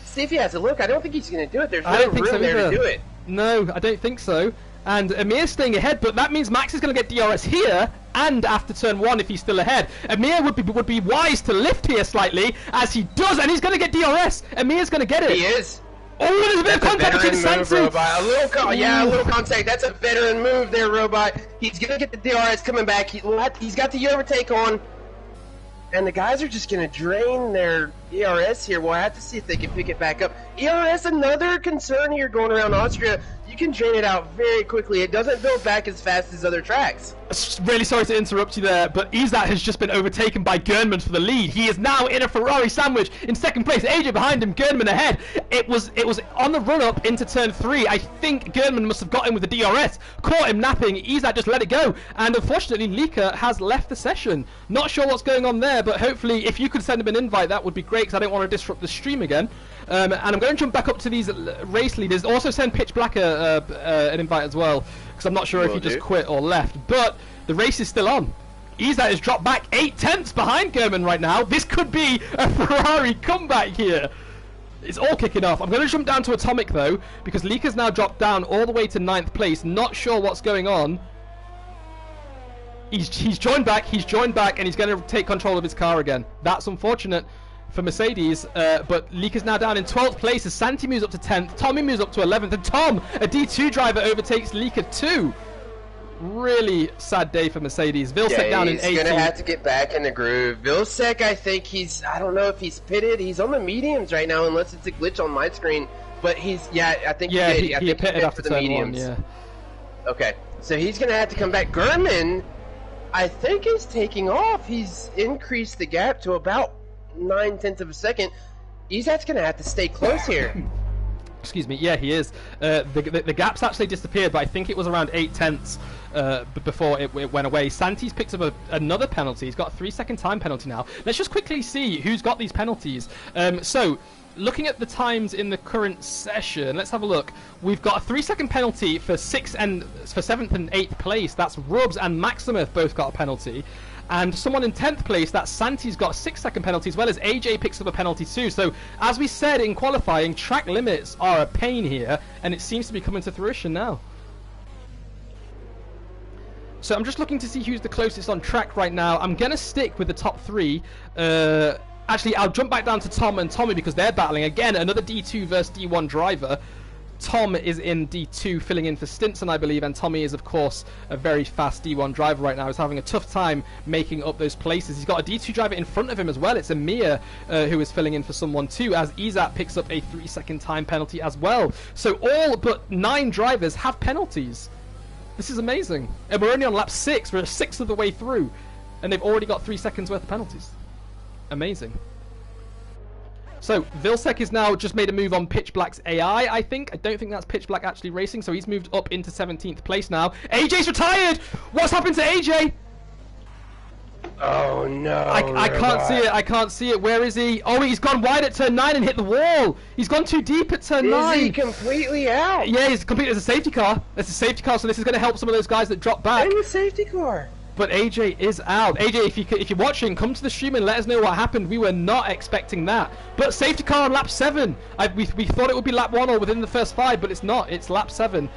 See if he has a look. I don't think he's going to do it. There's no room there to do it. No, I don't think so. And Amir's staying ahead, but that means Max is going to get DRS here and after turn 1 if he's still ahead. Amir would be wise to lift here slightly, as he does, and he's going to get DRS. Amir's going to get it. He is. Oh, there's a bit of contact between Santi. A little contact. That's a veteran move there, Robot. He's going to get the DRS coming back. He's got the overtake on. And the guys are just going to drain their ERS here. We'll have to see if they can pick it back up. ERS, another concern here going around Austria. You can drain it out very quickly. It doesn't build back as fast as other tracks. Really sorry to interrupt you there, but Izat has just been overtaken by Gernman for the lead. He is now in a Ferrari sandwich in second place. AJ behind him, Gernman ahead. It was on the run-up into turn 3. I think Gernman must have got him with the DRS, caught him napping. Izat just let it go, and unfortunately Leaker has left the session. Not sure what's going on there, but hopefully if you could send him an invite, that would be great, because I don't want to disrupt the stream again. And I'm going to jump back up to these race leaders. Also send Pitch Black an invite as well, because I'm not sure if he just quit or left. But the race is still on. Izat has dropped back 8/10 behind Gurman right now. This could be a Ferrari comeback here. It's all kicking off. I'm going to jump down to Atomic though, because Leaker's now dropped down all the way to 9th place. Not sure what's going on. He's joined back, and he's going to take control of his car again. That's unfortunate for Mercedes, but Leaker's now down in 12th place as Santi moves up to 10th, Tommy moves up to 11th, and Tom, a D2 driver, overtakes Leaker 2. Really sad day for Mercedes. Vilsek down in 18th. He's going to have to get back in the groove. Vilsek, I think I don't know if he's pitted. He's on the mediums right now, unless it's a glitch on my screen. But I think he pitted after the mediums. 1, yeah. Okay, so he's going to have to come back. Gurman, I think, is taking off. He's increased the gap to about 9/10 of a second. Izat's going to have to stay close here. Excuse me. Yeah, he is. The gap's actually disappeared, but I think it was around 8/10 before it went away. Santi's picked up another penalty. He's got a 3-second time penalty now. Let's just quickly see who's got these penalties. So, looking at the times in the current session, let's have a look. We've got a 3-second penalty for 7th and 8th place. That's Rubs and Maximus both got a penalty. And someone in 10th place, that's Santi's got a 6-second penalty, as well as AJ picks up a penalty too. So, as we said in qualifying, track limits are a pain here, and it seems to be coming to fruition now. So I'm just looking to see who's the closest on track right now. I'm going to stick with the top 3. Actually, I'll jump back down to Tom and Tommy because they're battling. Again, another D2 versus D1 driver. Tom is in D2 filling in for Stinson, I believe, and Tommy is, of course, a very fast D1 driver right now. He's having a tough time making up those places. He's got a D2 driver in front of him as well. It's Amir who is filling in for someone too, as Izat picks up a 3-second time penalty as well. So all but 9 drivers have penalties. This is amazing. And we're only on lap 6. We're 1/6 of the way through, and they've already got 3 seconds worth of penalties. Amazing. So, Vilsek has now just made a move on Pitch Black's AI, I think. I don't think that's Pitch Black actually racing, so he's moved up into 17th place now. AJ's retired! What's happened to AJ? Oh no! I can't see it. I can't see it. Where is he? Oh, he's gone wide at turn 9 and hit the wall. He's gone too deep at turn 9. Is he completely out? Yeah, he's completely. There's a safety car. There's a safety car, so this is going to help some of those guys that drop back. And the safety car. But AJ is out. AJ, if you're watching, come to the stream and let us know what happened. We were not expecting that. But safety car on lap 7. We thought it would be lap 1 or within the first 5, but it's not. It's lap 7.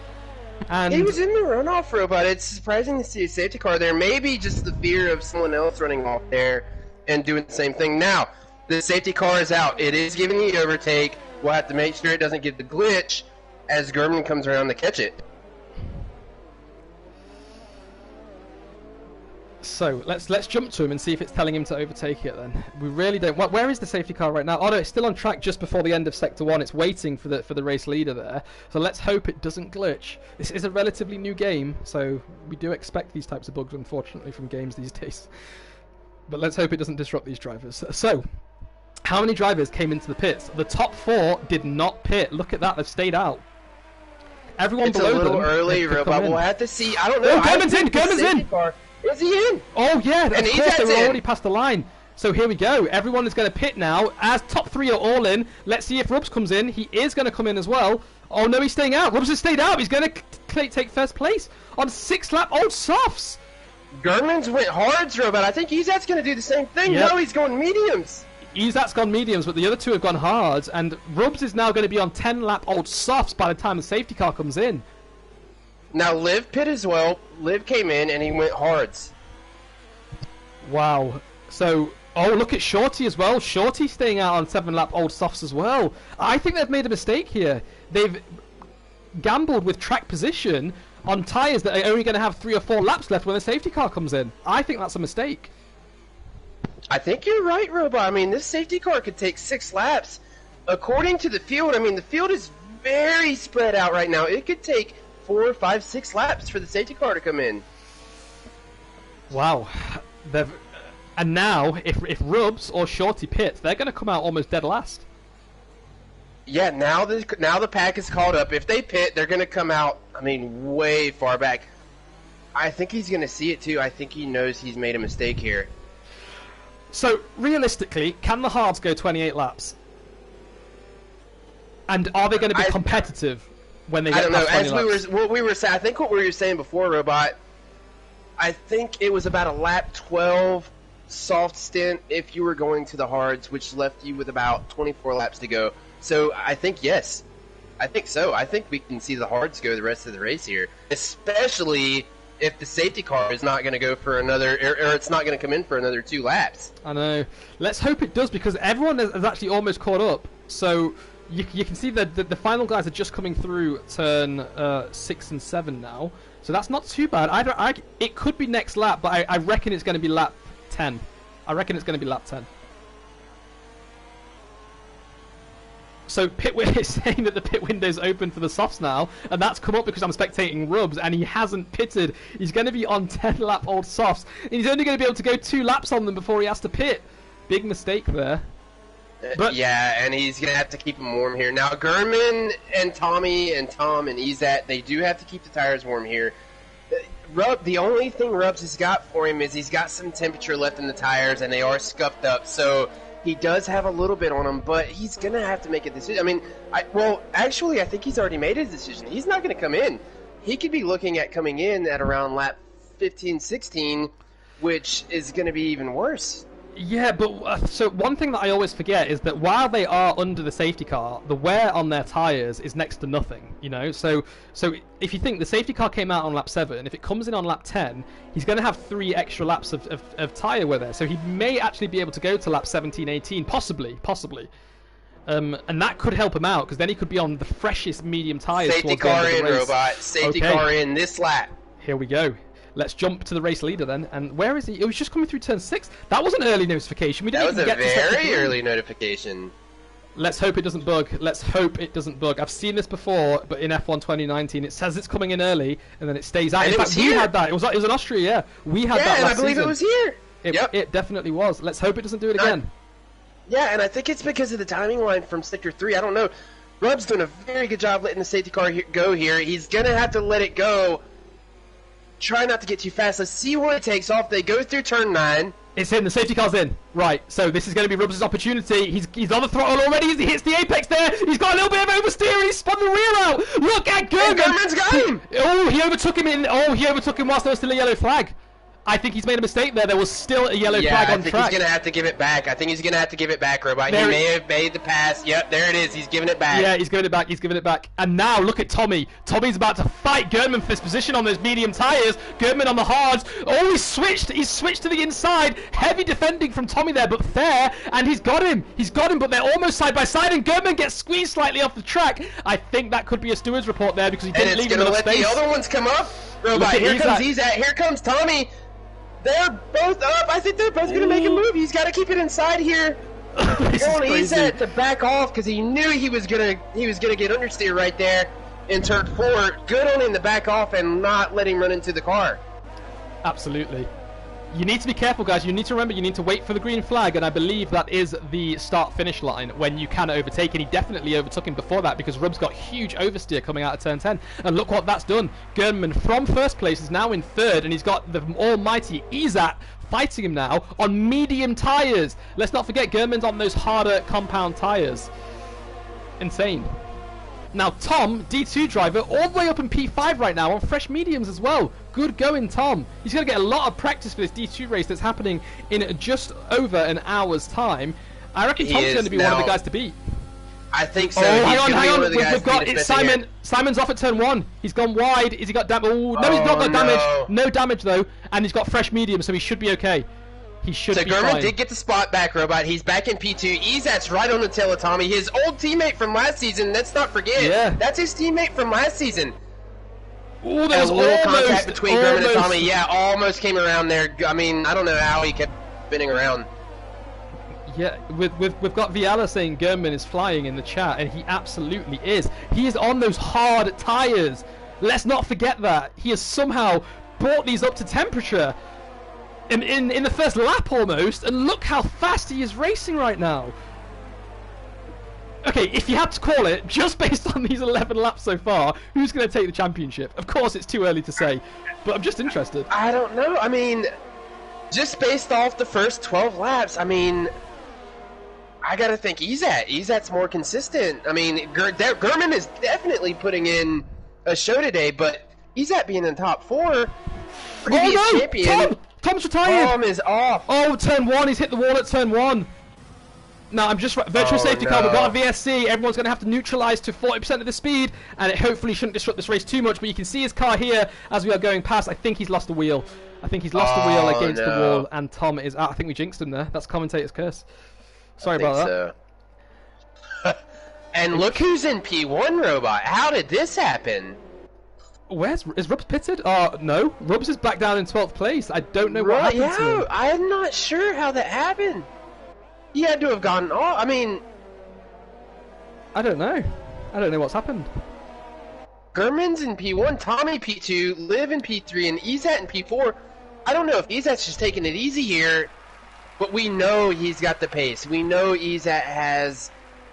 And he was in the runoff, Robot. It's surprising to see a safety car there. Maybe just the fear of someone else running off there and doing the same thing. Now, the safety car is out. It is giving the overtake. We'll have to make sure it doesn't get the glitch as German comes around to catch it. So let's jump to him and see if it's telling him to overtake it. Then we really don't. Where is the safety car right now? Oh no, it's still on track just before the end of sector 1. It's waiting for the race leader there. So let's hope it doesn't glitch. This is a relatively new game, so we do expect these types of bugs, unfortunately, from games these days. But let's hope it doesn't disrupt these drivers. So, how many drivers came into the pits? The top 4 did not pit. Look at that; they've stayed out. Everyone it's below a little them early, Robot. We'll have to see. I don't know. Oh, German's in! German's in! Is he in? Oh yeah, and of course they were already past the line. So here we go. Everyone is going to pit now. As top 3 are all in. Let's see if Rubs comes in. He is going to come in as well. Oh no, he's staying out. Rubs has stayed out. He's going to take first place on 6-lap old softs. German's went hards, Robot. I think Izat's going to do the same thing. Yep. No, he's going mediums. Izat's gone mediums, but the other 2 have gone hards. And Rubs is now going to be on 10-lap old softs by the time the safety car comes in. Now Liv pit as well. Liv came in and he went hards. Wow. So, oh, look at Shorty as well. Shorty staying out on 7-lap old softs as well. I think they've made a mistake here. They've gambled with track position on tyres that are only going to have 3 or 4 laps left when the safety car comes in. I think that's a mistake. I think you're right, Robot. I mean, this safety car could take 6 laps. According to the field, I mean, the field is very spread out right now. It could take 4, 5, 6 laps for the safety car to come in. Wow. And now, if Rubs or Shorty pit, they're going to come out almost dead last. Yeah, now the pack is caught up. If they pit, they're going to come out, I mean, way far back. I think he's going to see it too. I think he knows he's made a mistake here. So, realistically, can the hards go 28 laps? And are they going to be competitive when they get past 20 laps? I think what we were saying before, Robot, I think it was about a lap 12 soft stint if you were going to the hards, which left you with about 24 laps to go. So I think yes. I think so. I think we can see the hards go the rest of the race here, especially if the safety car is not going to go for another, or it's not going to come in for another 2 laps. I know. Let's hope it does, because everyone has actually almost caught up. So you can see that the final guys are just coming through turn 6 and 7 now. So that's not too bad. It could be next lap, but I reckon it's going to be lap 10. I reckon it's going to be lap 10. So Pitwin is saying that the pit window's open for the softs now, and that's come up because I'm spectating Rubs, and he hasn't pitted. He's going to be on 10-lap old softs, and he's only going to be able to go 2 laps on them before he has to pit. Big mistake there. But yeah, and he's going to have to keep them warm here. Now, German and Tommy and Tom and Izat, they do have to keep the tires warm here. The only thing Rubs has got for him is he's got some temperature left in the tires, and they are scuffed up, so he does have a little bit on him, but he's going to have to make a decision. I mean, actually, I think he's already made his decision. He's not going to come in. He could be looking at coming in at around lap 15, 16, which is going to be even worse. Yeah, but so one thing that I always forget is that while they are under the safety car, the wear on their tyres is next to nothing, you know? So if you think the safety car came out on lap 7, if it comes in on lap 10, he's going to have 3 extra laps of tyre wear there. So he may actually be able to go to lap 17, 18, possibly. And that could help him out, because then he could be on the freshest medium tyres. Safety car in, Robot. Safety car in this lap. Here we go. Let's jump to the race leader then. And where is he? It was just coming through turn 6. That was an early notification. That was a very early notification. Let's hope it doesn't bug. Let's hope it doesn't bug. I've seen this before, but in F1 2019, it says it's coming in early, and then it stays out. In fact, we had that. It was in Austria, yeah. We had that last season. I believe it was here. It definitely was. Let's hope it doesn't do it again. Yeah, and I think it's because of the timing line from Sector 3. I don't know. Rub's doing a very good job letting the safety car go here. He's going to have to let it go. Try not to get too fast. Let's see where it takes off. They go through turn 9. It's in. The safety car's in. Right. So this is going to be Rubbs' opportunity. He's on the throttle already. He hits the apex there. He's got a little bit of oversteer and he's spun the rear out. Look at Gurman. Gurman's got him. Oh, he overtook him in. Oh, he overtook him whilst there was still a yellow flag. I think he's made a mistake there. There was still a yellow flag on track. I think he's going to have to give it back. I think he's going to have to give it back, Robot. He may have made the pass. Yep, there it is. He's giving it back. Yeah, he's giving it back. He's giving it back. And now look at Tommy. Tommy's about to fight Gurman for his position on those medium tyres. Gurman on the hards. Oh, he's switched. He's switched to the inside. Heavy defending from Tommy there, but fair. And he's got him. He's got him, but they're almost side by side. And Gurman gets squeezed slightly off the track. I think that could be a steward's report there because he didn't leave him enough space. And it's going to let the other ones come up. Robot, here comes Izat. Here comes Tommy. They're both up. I think they're both going to make a move. He's got to keep it inside here. He's had to back off because he knew he was gonna get understeer right there in turn 4. Good on him to back off and not let him run into the car. Absolutely. You need to be careful, guys. You need to remember you need to wait for the green flag, and I believe that is the start-finish line when you can overtake, and he definitely overtook him before that because Rubbs got huge oversteer coming out of turn 10. And look what that's done. Gurman from first place is now in third, and he's got the almighty Izat fighting him now on medium tyres. Let's not forget Gurman's on those harder compound tyres. Insane. Now Tom, D2 driver, all the way up in P5 right now on fresh mediums as well. Good going, Tom. He's going to get a lot of practice for this D2 race that's happening in just over an hour's time. I reckon Tom's going to be one of the guys to beat. I think so. Oh, hang on. We've got it. Simon. Simon's off at turn 1. He's gone wide. Has he got damage? Oh, no, he's not got damage. No damage though, and he's got fresh medium, so he should be okay. He should be fine. So Gurman did get the spot back, Robot. He's back in P2. Izat's right on the tail of Tommy. His old teammate from last season. Let's not forget. Yeah. That's his teammate from last season. Oh, there was a little contact between Gurman and Tommy. Yeah, almost came around there. I mean, I don't know how he kept spinning around. Yeah, we've got Viala saying Gurman is flying in the chat, and he absolutely is. He is on those hard tyres. Let's not forget that. He has somehow brought these up to temperature in the first lap almost, and look how fast he is racing right now. Okay, if you had to call it, just based on these 11 laps so far, who's going to take the championship? Of course, it's too early to say, but I'm just interested. I don't know. I mean, just based off the first 12 laps, I mean, I got to think Izat's more consistent. I mean, Gurman is definitely putting in a show today, but Izat being in the top 4, previous champion. Tom's retired. Tom is off. Oh, turn 1. He's hit the wall at turn 1. No, I'm just virtual safety car. We've got a VSC. Everyone's going to have to neutralise to 40% of the speed, and it hopefully shouldn't disrupt this race too much. But you can see his car here as we are going past. I think he's lost the wheel. I think he's lost the wheel against the wall, and Tom is out. I think we jinxed him there. That's commentator's curse. Sorry about that. So. And look who's in P1, Robot. How did this happen? Is Rubbs pitted? No. Rubbs is back down in 12th place. I don't know what happened to him. I'm not sure how that happened. He had to have gone off. I mean, I don't know. I don't know what's happened. Gurman's in P1, Tommy P2, Liv in P3, and Izat in P4. I don't know if Izat's just taking it easy here, but we know he's got the pace. We know Izat has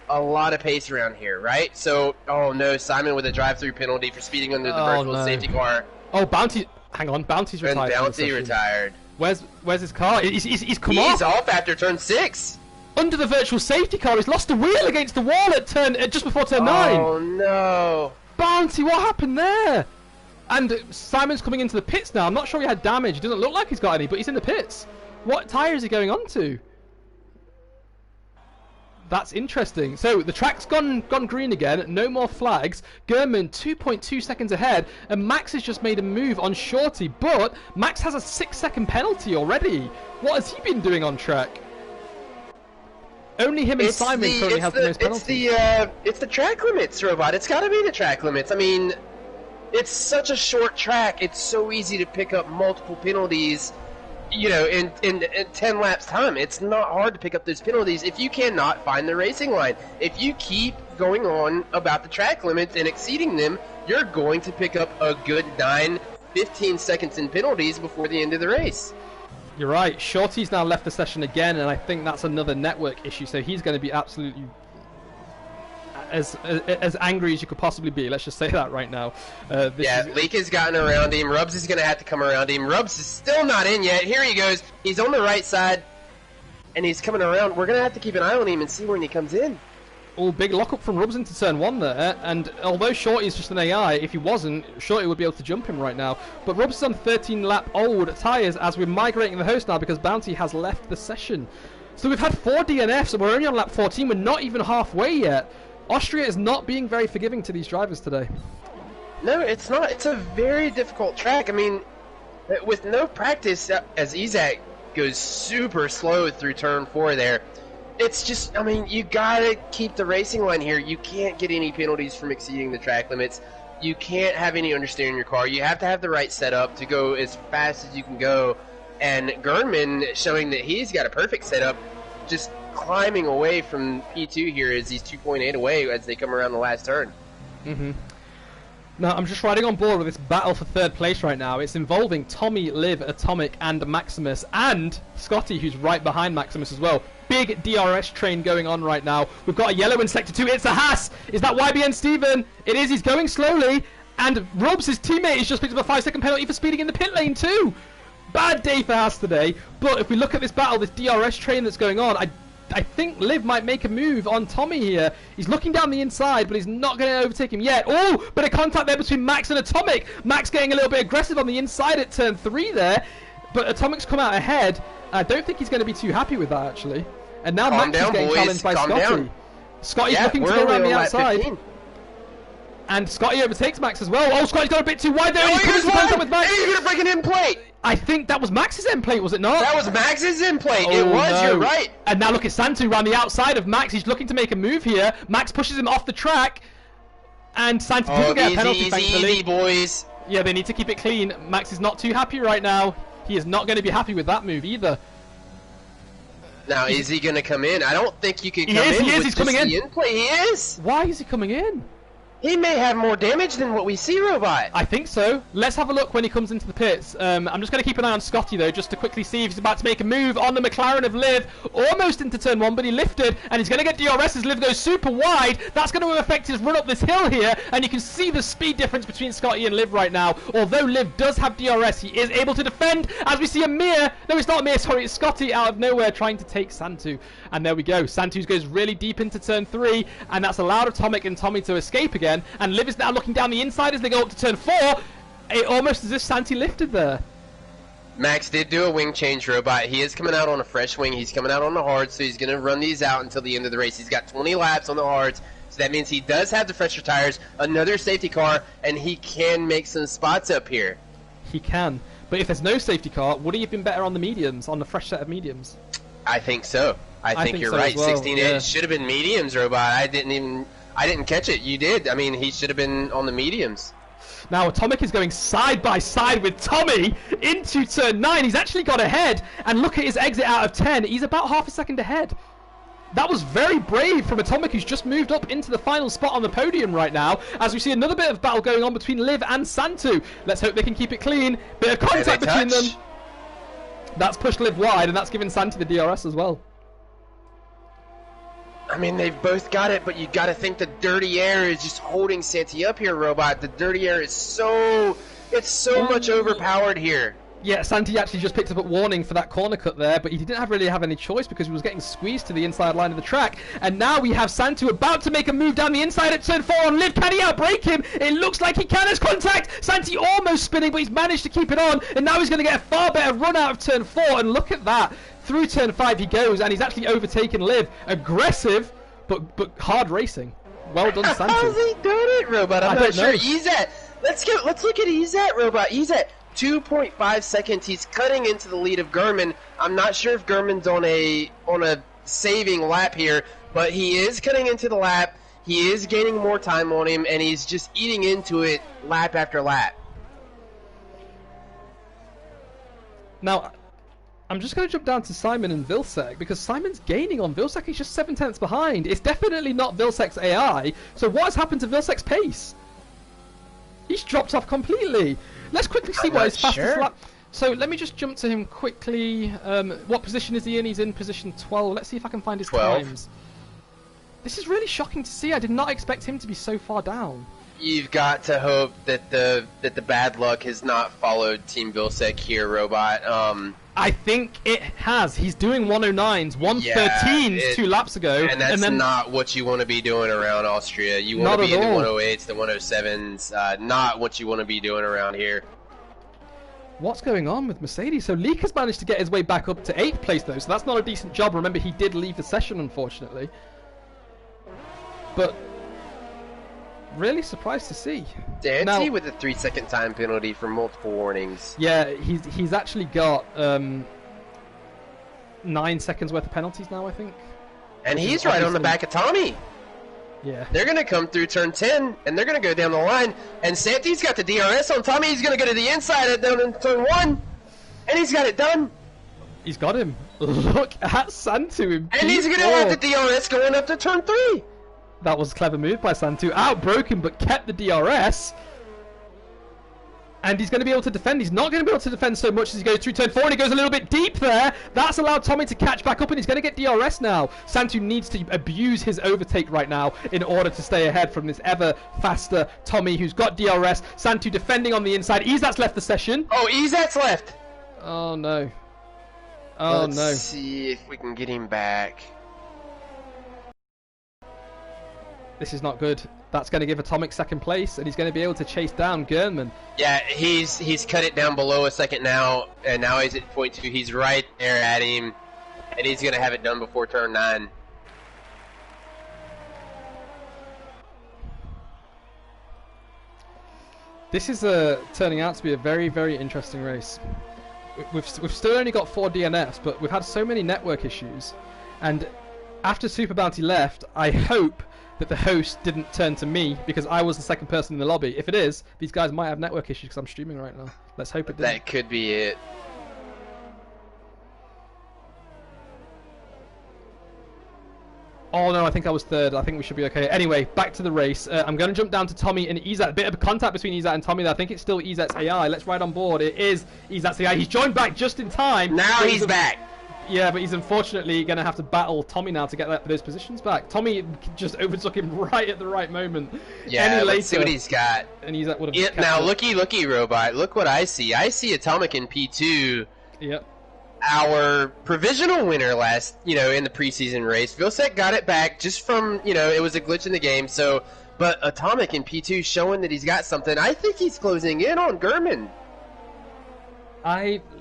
a lot of pace around here, right? So, oh no, Simon with a drive-through penalty for speeding under the virtual safety car. Oh, Bounty. Hang on, Bounty's retired. And Bounty retired. Where's his car? He's come off. He's off after turn 6. Under the virtual safety car, he's lost the wheel against the wall at just before turn 9. Oh no. Bounty, what happened there? And Simon's coming into the pits now. I'm not sure he had damage. It doesn't look like he's got any, but he's in the pits. What tyre is he going on to? That's interesting. So the track's gone green again. No more flags. Gurman 2.2 seconds ahead, and Max has just made a move on Shorty, but Max has a 6-second penalty already. What has he been doing on track? Only him and Simon currently have the most penalties. It's the track limits, Robot. It's got to be the track limits. I mean, it's such a short track. It's so easy to pick up multiple penalties, you know, in 10 laps time. It's not hard to pick up those penalties if you cannot find the racing line. If you keep going on about the track limits and exceeding them, you're going to pick up a good 9-15 seconds in penalties before the end of the race. You're right. Shorty's now left the session again, and I think that's another network issue, so he's going to be absolutely as angry as you could possibly be. Let's just say that right now. Leak has gotten around him. Rubs is going to have to come around him. Rubs is still not in yet. Here he goes. He's on the right side, and he's coming around. We're going to have to keep an eye on him and see when he comes in. Oh, big lockup from Rubs into turn 1 there, and although Shorty is just an AI, if he wasn't, Shorty would be able to jump him right now. But Rubs is on 13-lap old tyres as we're migrating the host now because Bounty has left the session. So we've had 4 DNFs, and we're only on lap 14. We're not even halfway yet. Austria is not being very forgiving to these drivers today. No, it's not. It's a very difficult track. I mean, with no practice, as Izak goes super slow through turn 4 there, it's just, I mean, you gotta keep the racing line here. You can't get any penalties from exceeding the track limits. You can't have any understeer in your car. You have to have the right setup to go as fast as you can go. And Gernman showing that he's got a perfect setup, just climbing away from P2 here as he's 2.8 away as they come around the last turn. Now, I'm just riding on board with this battle for 3rd place right now. It's involving Tommy, Liv, Atomic, and Maximus, and Scotty, who's right behind Maximus as well. Big DRS train going on right now. We've got a yellow in Sector 2. It's a Haas. Is that YBN Steven? It is. He's going slowly. And Rubs, his teammate, has just picked up a 5-second penalty for speeding in the pit lane too. Bad day for Haas today. But if we look at this battle, this DRS train that's going on, I think Liv might make a move on Tommy here. He's looking down the inside, but he's not going to overtake him yet. Oh, bit of contact there between Max and Atomic. Max getting a little bit aggressive on the inside at turn 3 there. But Atomic's come out ahead. I don't think he's going to be too happy with that, actually. And now Max is getting challenged by Scotty. Scotty's looking to go around the outside. And Scotty overtakes Max as well. Oh, Scotty's got a bit too wide there. Oh, He's coming to contact with Max. He's going to break an end plate. I think that was Max's end plate, was it not? That was Max's end plate. It was, no. You're right. And now look at Santu around the outside of Max. He's looking to make a move here. Max pushes him off the track. And Santu doesn't get a penalty, thankfully. Easy, boys. Yeah, they need to keep it clean. Max is not too happy right now. He is not going to be happy with that move either. Now, is he going to come in? I don't think you can come in. He's coming in. He is. Why is he coming in? He may have more damage than what we see, Robot. I think so. Let's have a look when he comes into the pits. I'm just going to keep an eye on Scotty, though, just to quickly see if he's about to make a move on the McLaren of Liv. Almost into turn 1, but he lifted, and he's going to get DRS as Liv goes super wide. That's going to affect his run up this hill here, and you can see the speed difference between Scotty and Liv right now. Although Liv does have DRS, he is able to defend, as we see Amir. No, it's not Amir, sorry, it's Scotty out of nowhere trying to take Santu. And there we go. Santu goes really deep into turn 3, and that's allowed Atomic and Tommy to escape again. And Liv is now looking down the inside as they go up to turn 4. It almost as if Santi lifted there. Max did do a wing change, Robot. He is coming out on a fresh wing. He's coming out on the hard, so he's going to run these out until the end of the race. He's got 20 laps on the hards, so that means he does have the fresher tires, another safety car, and he can make some spots up here. He can. But if there's no safety car, would he have been better on the mediums, on the fresh set of mediums? I think so. I think you're so right. Well. 16 inch should have been mediums, Robot. I didn't catch it. You did. I mean, he should have been on the mediums. Now, Atomic is going side by side with Tommy into turn 9. He's actually got ahead. And look at his exit out of 10. He's about half a second ahead. That was very brave from Atomic, who's just moved up into the final spot on the podium right now, as we see another bit of battle going on between Liv and Santu. Let's hope they can keep it clean. Bit of contact between them. That's pushed Liv wide, and that's given Santu the DRS as well. I mean, they've both got it, but you got to think the dirty air is just holding Santi up here, Robot. The dirty air is so much overpowered here. Yeah, Santi actually just picked up a warning for that corner cut there, but he didn't really have any choice because he was getting squeezed to the inside line of the track. And now we have Santu about to make a move down the inside at turn 4 on Liv. Can he outbrake him? It looks like he can as contact. Santi almost spinning, but he's managed to keep it on. And now he's going to get a far better run out of turn 4. And look at that. Through turn 5 he goes, and he's actually overtaken Liv. Aggressive, but hard racing. Well done, Santi. How's he doing it, Robot? I'm not sure. Let's look at Ezat, Robot. Ezat. 2.5 seconds. He's cutting into the lead of Gurman. I'm not sure if Gurman's on a saving lap here, but he is cutting into the lap. He is gaining more time on him, and he's just eating into it lap after lap. Now, I'm just going to jump down to Simon and Vilsec, because Simon's gaining on Vilsec. He's just 7 tenths behind. It's definitely not Vilsec's AI. So what has happened to Vilsec's pace? He's dropped off completely. Let's quickly see what his fastest lap. So let me just jump to him quickly. What position is he in? He's in position 12. Let's see if I can find his 12. times. This is really shocking to see. I did not expect him to be so far down. You've got to hope that the bad luck has not followed Team Vilsec here, Robot. I think it has. He's doing 109s, 113s 2 laps ago. And that's not what you want to be doing around Austria. You want to be in the 108s, the 107s, not what you want to be doing around here. What's going on with Mercedes? So Leek has managed to get his way back up to 8th place, though, so that's not a decent job. Remember, he did leave the session, unfortunately. But really surprised to see. Dante with a 3-second time penalty for multiple warnings. Yeah, he's actually got 9 seconds worth of penalties now, I think. And he's right on the back of Tommy. Yeah. They're going to come through turn 10, and they're going to go down the line. And Santi's got the DRS on Tommy. He's going to go to the inside down in turn 1. And he's got it done. He's got him. Look at Santu in P4. And he's going to have the DRS going up to turn 3. That was a clever move by Santu. Outbroken, but kept the DRS. And he's going to be able to defend. He's not going to be able to defend so much as he goes through turn 4, and he goes a little bit deep there. That's allowed Tommy to catch back up, and he's going to get DRS now. Santu needs to abuse his overtake right now in order to stay ahead from this ever faster Tommy, who's got DRS. Santu defending on the inside. Izat's left the session. Oh, Izat's left. Oh, no. Oh, no. Let's see if we can get him back. This is not good. That's going to give Atomic second place, and he's going to be able to chase down Gernman. Yeah, he's cut it down below a second now, and now he's at point 2. He's right there at him, and he's going to have it done before turn 9. This is turning out to be a very, very interesting race. We've still only got 4 DNFs, but we've had so many network issues. And after Super Bounty left, I hope that the host didn't turn to me because I was the second person in the lobby. If it is, these guys might have network issues because I'm streaming right now. Let's hope it didn't. That could be it. Oh no, I think I was third. I think we should be okay. Anyway, back to the race. I'm going to jump down to Tommy and Izat. A bit of contact between Izat and Tommy there. I think it's still Izat's AI. Let's ride on board. It is Izat's AI. He's joined back just in time. Now he's back. Yeah, but he's unfortunately going to have to battle Tommy now to get those positions back. Tommy just overtook him right at the right moment. Yeah, let's see what he's got. And Izat would have now, looky, Robot. Look what I see. I see Atomic in P2. Yep. Our provisional winner last, in the preseason race. Vilsec got it back just from, it was a glitch in the game. So, but Atomic in P2 showing that he's got something. I think he's closing in on Gurman.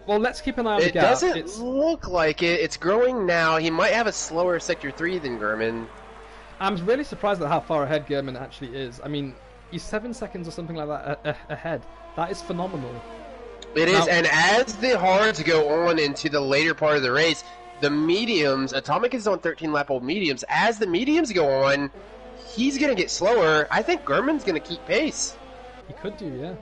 Well, let's keep an eye on the gap. It doesn't look like it. It's growing now. He might have a slower Sector 3 than Gurman. I'm really surprised at how far ahead Gurman actually is. I mean, he's 7 seconds or something like that ahead. That is phenomenal. It is, and as the hards go on into the later part of the race, the mediums, Atomic is on 13-lap-old mediums. As the mediums go on, he's going to get slower. I think Gurman's going to keep pace. He could do, yeah.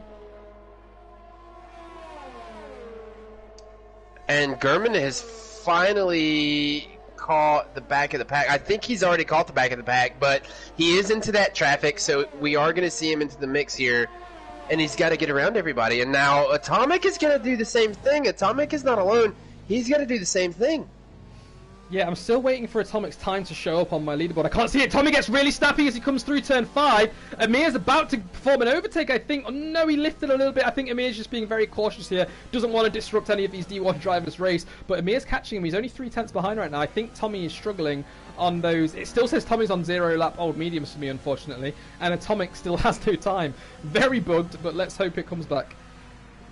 And Gurman has finally caught the back of the pack. I think he's already caught the back of the pack, but he is into that traffic, so we are going to see him into the mix here. And he's got to get around everybody. And now Atomic is going to do the same thing. Atomic is not alone. He's got to do the same thing. Yeah, I'm still waiting for Atomic's time to show up on my leaderboard. I can't see it. Tommy gets really snappy as he comes through turn 5. Amir's about to perform an overtake, I think. Oh, no, he lifted a little bit. I think Amir's just being very cautious here. Doesn't want to disrupt any of these D1 drivers' race. But Amir's catching him. He's only 3 tenths behind right now. I think Tommy is struggling on those. It still says Tommy's on 0-lap-old mediums for me, unfortunately. And Atomic still has no time. Very bugged, but let's hope it comes back.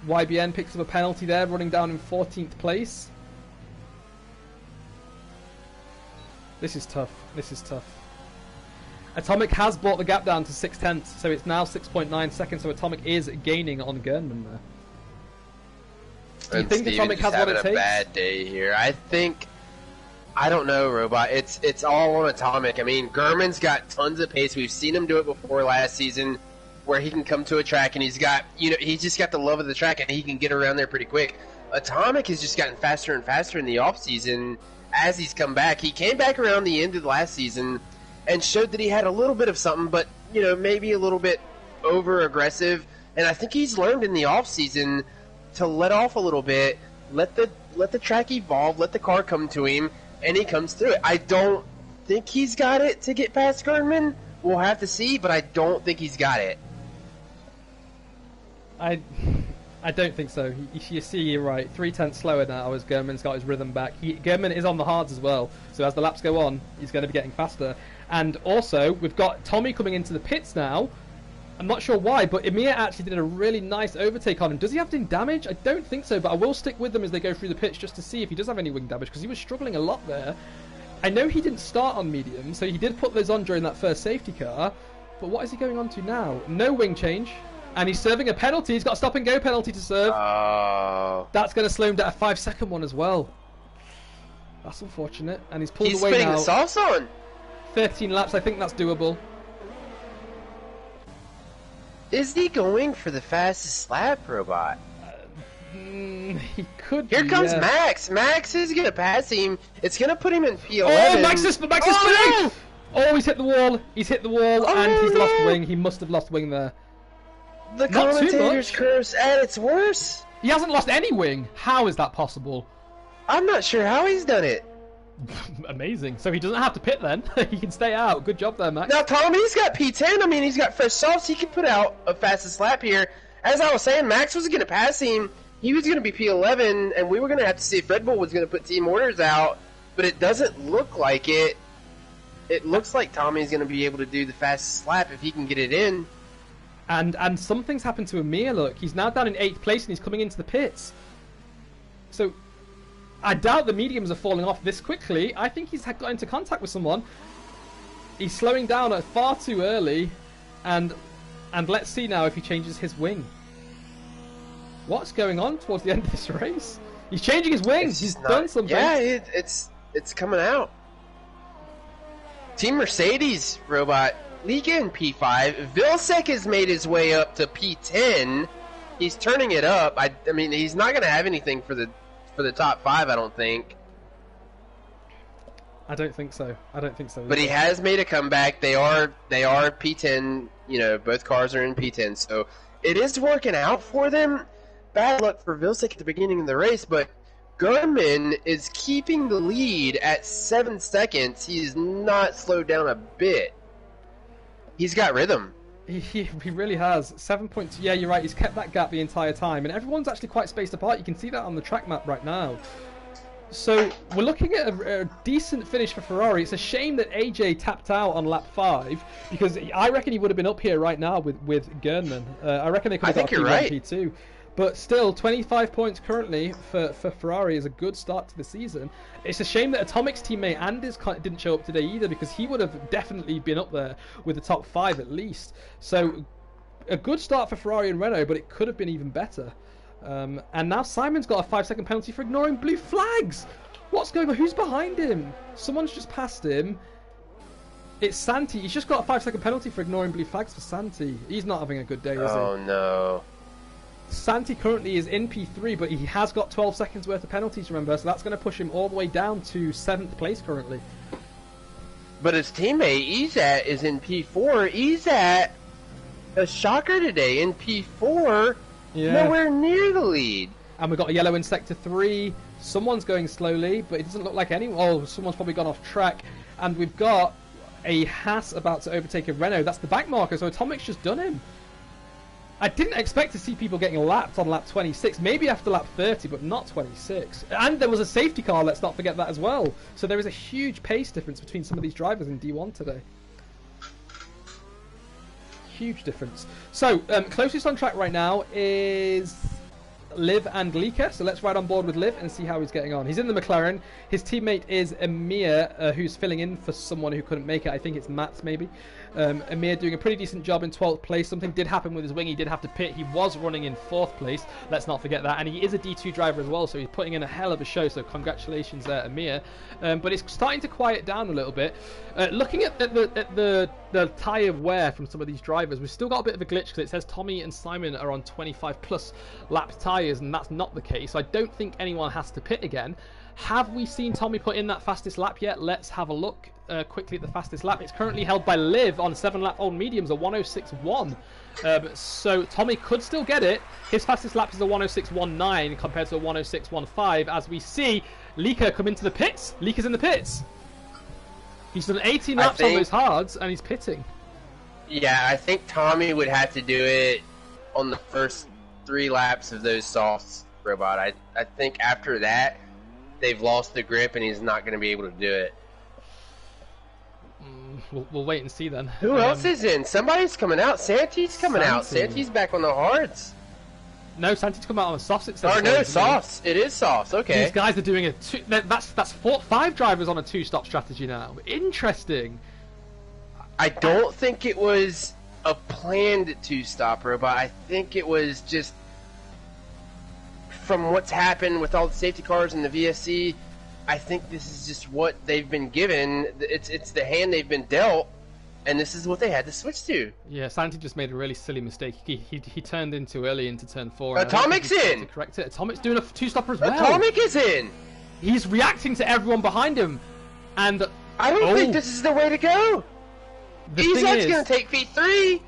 YBN picks up a penalty there, running down in 14th place. This is tough. This is tough. Atomic has brought the gap down to 6 tenths, so it's now 6.9 seconds, so Atomic is gaining on Gernman there. Do you think Steven Atomic has what it takes? A bad day here. I don't know, Robot. It's all on Atomic. I mean, Gurman's got tons of pace. We've seen him do it before last season, where he can come to a track and he's got, he's just got the love of the track and he can get around there pretty quick. Atomic has just gotten faster and faster in the off season. As he's come back, he came back around the end of the last season and showed that he had a little bit of something, but maybe a little bit over aggressive. And I think he's learned in the off season to let off a little bit, let the track evolve, let the car come to him, and he comes through it. I don't think he's got it to get past Gerdman. We'll have to see, but I don't think he's got it. I don't think so. You see, you're right. 3/10 slower now as Gerdman's got his rhythm back. Gerdman is on the hards as well, so as the laps go on, he's going to be getting faster. And also, we've got Tommy coming into the pits now. I'm not sure why, but Emir actually did a really nice overtake on him. Does he have any damage? I don't think so, but I will stick with them as they go through the pits just to see if he does have any wing damage, because he was struggling a lot there. I know he didn't start on medium, so he did put those on during that first safety car, but what is he going on to now? No wing change, and he's serving a penalty. He's got a stop-and-go penalty to serve. That's going to slow him down, a 5-second one as well. That's unfortunate, and he's pulled away now. He's putting the sauce on. 13 laps, I think that's doable. Is he going for the fastest lap, Robot? He could. Here comes Max. Max is going to pass him. It's going to put him in P11. Oh, Max is spinning! No! Oh, he's hit the wall. He's hit the wall, and he's lost wing. He must have lost wing there. The commentator's curse at its worst. He hasn't lost any wing. How is that possible? I'm not sure how he's done it. Amazing. So he doesn't have to pit then. He can stay out. Good job there, Max. Now, Tommy's got P10. I mean, he's got fresh softs. He can put out a fastest lap here. As I was saying, Max was going to pass him. He was going to be P11, and we were going to have to see if Red Bull was going to put team orders out, but it doesn't look like it. It looks like Tommy's going to be able to do the fastest lap if he can get it in. And something's happened to Amir, look. He's now down in 8th place, and he's coming into the pits. So I doubt the mediums are falling off this quickly. I think he's got into contact with someone. He's slowing down at far too early, and let's see now if he changes his wing. What's going on towards the end of this race? He's changing his wings. He's done something. Yeah, it's coming out. Team Mercedes, Robot, Liga in P5. Vilsek has made his way up to P10. He's turning it up. I mean, he's not going to have anything for the top 5, I don't think. I don't think so. But he has made a comeback. They are P10. You know, both cars are in P10, so it is working out for them. Bad luck for Vilsek at the beginning of the race, but Gerdman is keeping the lead at 7 seconds. He's not slowed down a bit. He's got rhythm. He really has. 7 points. Yeah, you're right. He's kept that gap the entire time, and everyone's actually quite spaced apart. You can see that on the track map right now. So we're looking at a decent finish for Ferrari. It's a shame that AJ tapped out on lap 5, because I reckon he would have been up here right now with Gerdman. I reckon they could have got P1, P2. But still, 25 points currently for Ferrari is a good start to the season. It's a shame that Atomic's teammate Anders didn't show up today either, because he would have definitely been up there with the top 5 at least. So a good start for Ferrari and Renault, but it could have been even better. And now Simon's got a 5-second penalty for ignoring blue flags. What's going on? Who's behind him? Someone's just passed him. It's Santi. He's just got a 5-second penalty for ignoring blue flags for Santi. He's not having a good day, is he? Oh, no. Santi currently is in P3, but he has got 12 seconds worth of penalties, remember, so that's going to push him all the way down to 7th place currently. But his teammate Izat is in P4. Izat, a shocker today, in P4, nowhere near the lead. And we've got a yellow in Sector 3. Someone's going slowly, but it doesn't look like anyone. Oh, someone's probably gone off track. And we've got a Haas about to overtake a Renault. That's the back marker, so Atomic's just done him. I didn't expect to see people getting lapped on lap 26, maybe after lap 30, but not 26. And there was a safety car, let's not forget that as well. So there is a huge pace difference between some of these drivers in D1 today. Huge difference. So, closest on track right now is Liv and Lika, so let's ride on board with Liv and see how he's getting on. He's in the McLaren. His teammate is Amir, who's filling in for someone who couldn't make it. I think it's Matt, maybe. Amir doing a pretty decent job in 12th place. Something did happen with his wing. He did have to pit. He was running in 4th place. Let's not forget that. And he is a D2 driver as well, so he's putting in a hell of a show. So congratulations there, Amir. But it's starting to quiet down a little bit. Looking at the tyre wear from some of these drivers, we've still got a bit of a glitch because it says Tommy and Simon are on 25 plus lap tyres, and that's not the case. So I don't think anyone has to pit again. Have we seen Tommy put in that fastest lap yet? Let's have a look quickly at the fastest lap. It's currently held by Liv on 7-lap-old mediums, a 106.1. So Tommy could still get it. His fastest lap is a 106.19 compared to a 106.15. As we see Lika come into the pits. Lika's in the pits. He's done 18 laps on those hards, and he's pitting. Yeah, I think Tommy would have to do it on the first 3 laps of those softs, Robot. I think after that, they've lost the grip, and he's not going to be able to do it. We'll wait and see then. Who else is in? Somebody's coming out. Santi's coming out. Santi's back on the hards. No, Santi's come out on the softs. It says. Oh no, softs. It is softs. Okay. These guys are doing that's 5 drivers on a 2-stop strategy now. Interesting. I don't think it was a planned 2-stop, Robot. I think it was just from what's happened with all the safety cars and the VSC. I think this is just what they've been given. It's the hand they've been dealt, and this is what they had to switch to. Yeah, Santi just made a really silly mistake. He turned in too early into turn 4. Atomic's in! To correct it. Atomic's doing a 2-stopper as well. Atomic is in! He's reacting to everyone behind him, and... I don't think this is the way to go! Izak's going to take P3!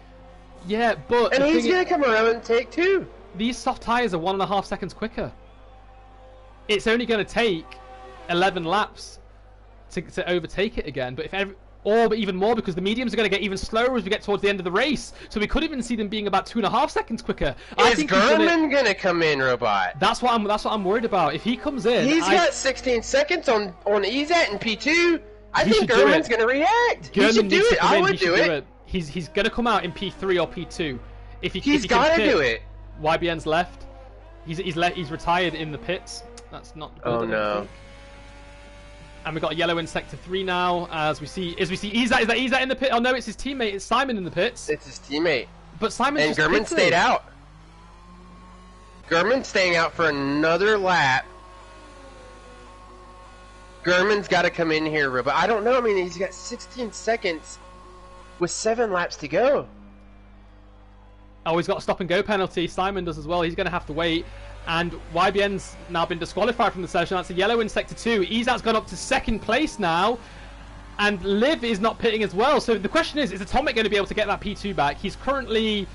Yeah, but... And he's going to come around and take 2. These soft tyres are 1.5 seconds quicker. It's only going to take 11 laps to overtake it again, but but even more, because the mediums are going to get even slower as we get towards the end of the race, so we could even see them being about 2.5 seconds quicker. Is Gurman going to come in, Robot? That's what I'm worried about. If he comes in, he's got 16 seconds on Izat and P2. I think Gurman's going to react. He should do it. I would do it. He's going to come out in P3 or P2. He's got to do it. YBN's left. He's retired in the pits. That's not good. Oh no. And we've got a yellow in sector 3 now, as we see Izat. Is that Izat in the pit? Oh no, it's his teammate. It's Simon in the pits. It's his teammate. But Simon and Gurman stayed out. Gurman's staying out for another lap. Gurman's got to come in here, but I don't know. I mean, he's got 16 seconds with 7 laps to go. Oh, he's got a stop and go penalty. Simon does as well. He's going to have to wait. And YBN's now been disqualified from the session. That's a yellow in sector 2. Izat's gone up to 2nd place now. And Liv is not pitting as well. So the question is Atomic going to be able to get that P2 back? He's currently...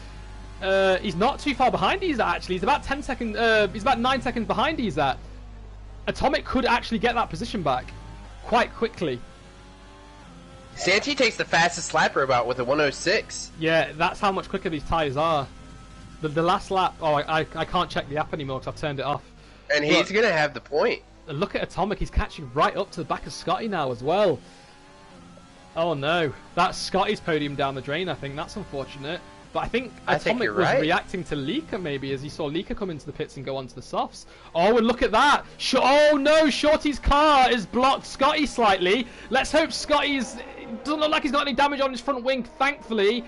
he's not too far behind Izat, actually. He's about 10 seconds... he's about 9 seconds behind Izat. Atomic could actually get that position back quite quickly. Santi takes the fastest lap Robot with a 106. Yeah, that's how much quicker these tyres are. The last lap... Oh, I can't check the app anymore because I've turned it off. And he's going to have the point. Look at Atomic. He's catching right up to the back of Scotty now as well. Oh no. That's Scotty's podium down the drain, I think. That's unfortunate. But I think Atomic was reacting to Lika maybe as he saw Lika come into the pits and go onto the softs. Oh, and look at that. Oh no, Shorty's car has blocked Scotty slightly. Let's hope Scotty's... Doesn't look like he's got any damage on his front wing, thankfully.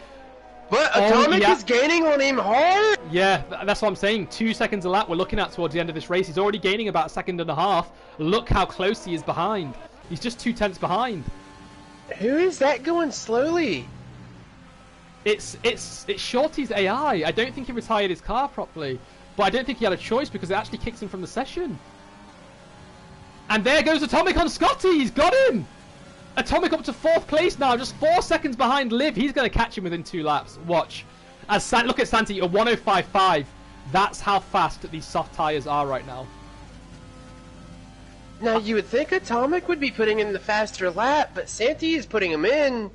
But Atomic is gaining on him hard! Yeah, that's what I'm saying. 2 seconds a lap we're looking at towards the end of this race. He's already gaining about 1.5 seconds. Look how close he is behind. He's just 2/10 behind. Who is that going slowly? It's Shorty's AI. I don't think he retired his car properly. But I don't think he had a choice because it actually kicks him from the session. And there goes Atomic on Scotty. He's got him! Atomic up to 4th place now, just 4 seconds behind Liv. He's going to catch him within 2 laps. Watch. Look at Santi, a 105.5. That's how fast these soft tyres are right now. Now, you would think Atomic would be putting in the faster lap, but Santi is putting him in.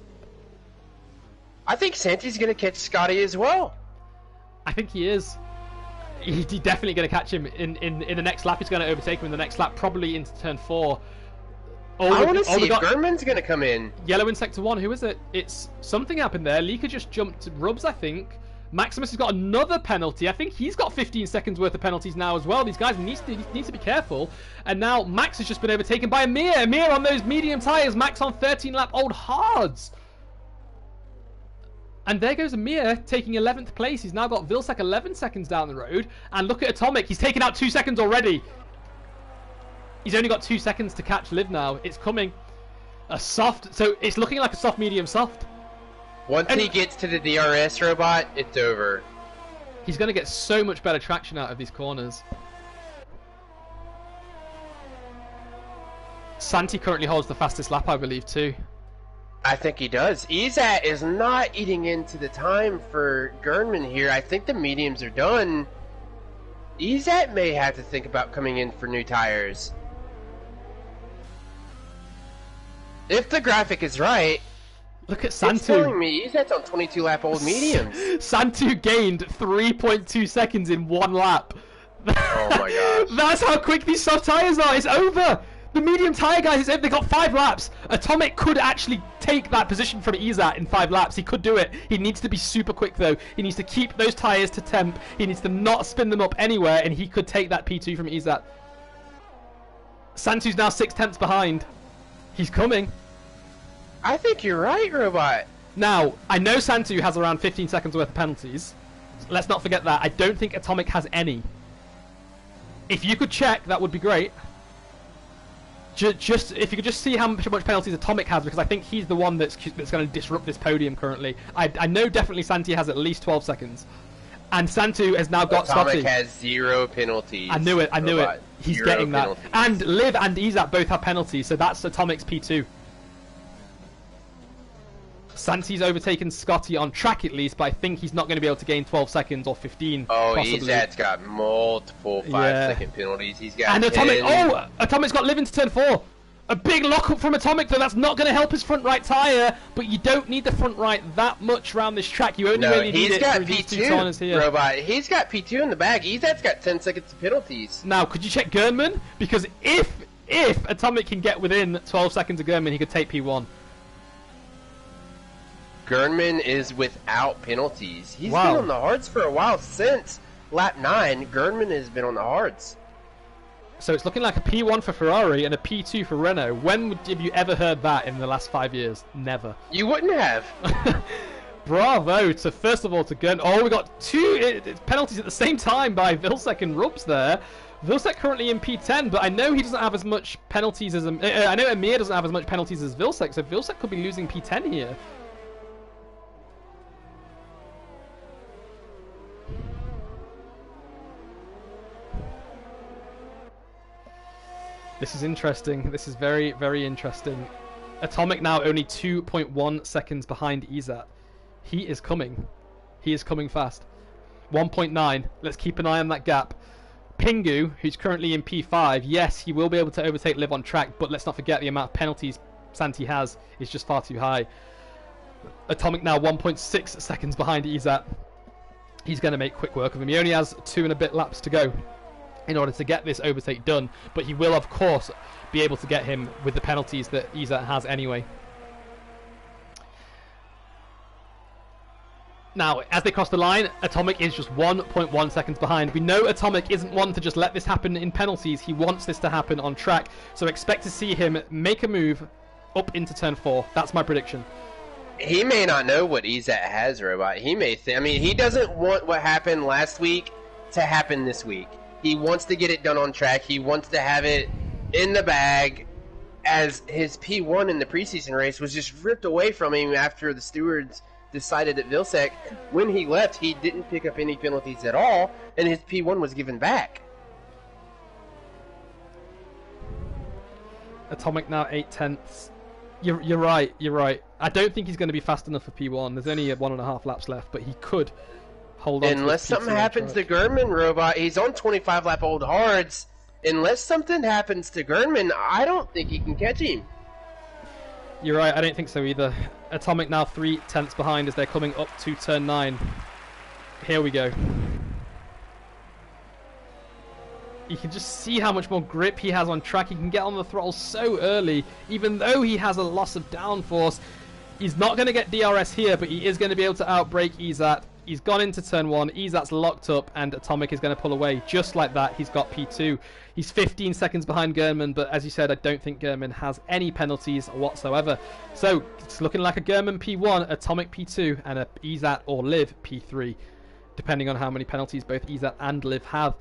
I think Santi's going to catch Scotty as well. I think he is. He's definitely going to catch him in the next lap. He's going to overtake him in the next lap, probably into turn 4. I want to see if Gurman's going to come in. Yellow in sector 1. Who is it? It's something happened there. Lika just jumped Rubs, I think. Maximus has got another penalty. I think he's got 15 seconds worth of penalties now as well. These guys need to be careful. And now Max has just been overtaken by Amir. Amir on those medium tyres. Max on 13-lap old hards. And there goes Amir taking 11th place. He's now got Vilsack 11 seconds down the road. And look at Atomic. He's taken out 2 seconds already. He's only got 2 seconds to catch Liv now. It's coming. A soft... So it's looking like a soft, medium, soft. Once he gets to the DRS Robot, it's over. He's going to get so much better traction out of these corners. Santi currently holds the fastest lap, I believe, too. I think he does. Izat is not eating into the time for Gurnman here. I think the mediums are done. Izat may have to think about coming in for new tires. If the graphic is right, Look at it's telling Santu. me that's on 22-lap-old mediums. Santu gained 3.2 seconds in 1 lap. Oh my gosh. That's how quick these soft tyres are. It's over. The medium tyre guys, they got 5 laps. Atomic could actually take that position from Izat in 5 laps. He could do it. He needs to be super quick though. He needs to keep those tyres to temp. He needs to not spin them up anywhere, and he could take that P2 from Izat. Santu's now 6 tenths behind. He's coming. I think you're right, Robot. Now, I know Santu has around 15 seconds worth of penalties. Let's not forget that. I don't think Atomic has any. If you could check, that would be great. Just if you could just see how much penalties Atomic has, because I think he's the one that's going to disrupt this podium currently. I know definitely Santi has at least 12 seconds, and Santu has now got Atomic Scotty. has 0 penalties. I knew it. He's 0 getting that. penalties. And Liv and Izat both have penalties, so that's Atomic's P2. Santi's overtaken Scotty on track at least, but I think he's not going to be able to gain 12 seconds or 15. Oh, possibly. Izat's got multiple 5-second penalties. He's got And 10. Atomic, oh, Atomic's got Liv into turn 4. A big lockup from Atomic though. That's not going to help his front right tyre, but you don't need the front right that much around this track. You only really need it through these 2 corners here. Robot. He's got P2 in the bag. Izat's got 10 seconds of penalties. Now, could you check Gernman? Because if Atomic can get within 12 seconds of Gernman, he could take P1. Gernman is without penalties. He's Wow. been on the hards for a while. Since lap 9, Gernman has been on the hards. So it's looking like a P1 for Ferrari and a P2 for Renault. When have you ever heard that in the last 5 years? Never. You wouldn't have. Bravo to, first of all, to Gern. Oh, we got 2 penalties at the same time by Vilsek and Rubs there. Vilsek currently in P10, but I know he doesn't have as much penalties as... I know Amir doesn't have as much penalties as Vilsek, so Vilsek could be losing P10 here. This is interesting. This is very, very interesting. Atomic now only 2.1 seconds behind Izat. He is coming. He is coming fast. 1.9. Let's keep an eye on that gap. Pingu, who's currently in P5, yes, he will be able to overtake Liv on track, but let's not forget the amount of penalties Santi has is just far too high. Atomic now 1.6 seconds behind Izat. He's going to make quick work of him. He only has 2 and a bit laps to go in order to get this overtake done, but he will of course be able to get him with the penalties that Izat has anyway. Now, as they cross the line, Atomic is just 1.1 seconds behind. We know Atomic isn't one to just let this happen in penalties. He wants this to happen on track, so expect to see him make a move up into turn 4. That's my prediction. He may not know what Izat has, Robot. He may I mean, he doesn't want what happened last week to happen this week. He wants to get it done on track. He wants to have it in the bag, as his P1 in the preseason race was just ripped away from him after the stewards decided that Vilsek, when he left, he didn't pick up any penalties at all, and his P1 was given back. Atomic now 8 tenths. You're right, you're right. I don't think he's going to be fast enough for P1. There's only 1.5 laps left, but he could hold on. Unless something happens to Gernman, Robot, he's on 25-lap-old hards. Unless something happens to Gernman, I don't think he can catch him. You're right, I don't think so either. Atomic now 3 tenths behind as they're coming up to turn 9. Here we go. You can just see how much more grip he has on track. He can get on the throttle so early, even though he has a loss of downforce. He's not going to get DRS here, but he is going to be able to outbrake Izat. He's gone into turn 1, Izat's locked up, and Atomic is going to pull away. Just like that, he's got P2. He's 15 seconds behind Gernman, but as you said, I don't think Gernman has any penalties whatsoever. So, it's looking like a Gernman P1, Atomic P2, and a Izat or Liv P3, depending on how many penalties both Izat and Liv have.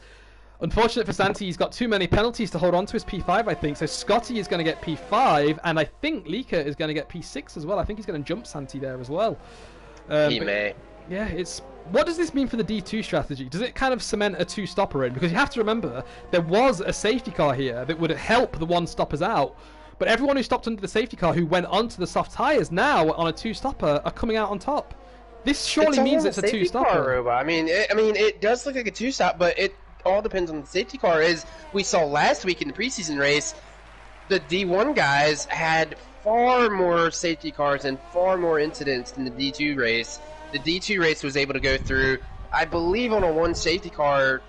Unfortunate for Santi, he's got too many penalties to hold on to his P5, I think. So Scotty is going to get P5, and I think Lika is going to get P6 as well. I think he's going to jump Santi there as well. He may. Yeah, it's... What does this mean for the D2 strategy? Does it kind of cement a 2-stopper in? Because you have to remember, there was a safety car here that would help the 1-stoppers out. But everyone who stopped under the safety car who went onto the soft tyres now on a 2-stopper are coming out on top. This surely means it's a 2-stopper. I mean, it does look like a 2-stop, but it all depends on the safety car. As we saw last week in the preseason race, the D1 guys had far more safety cars and far more incidents than the D2 race. The D2 race was able to go through, I believe, on a one safety car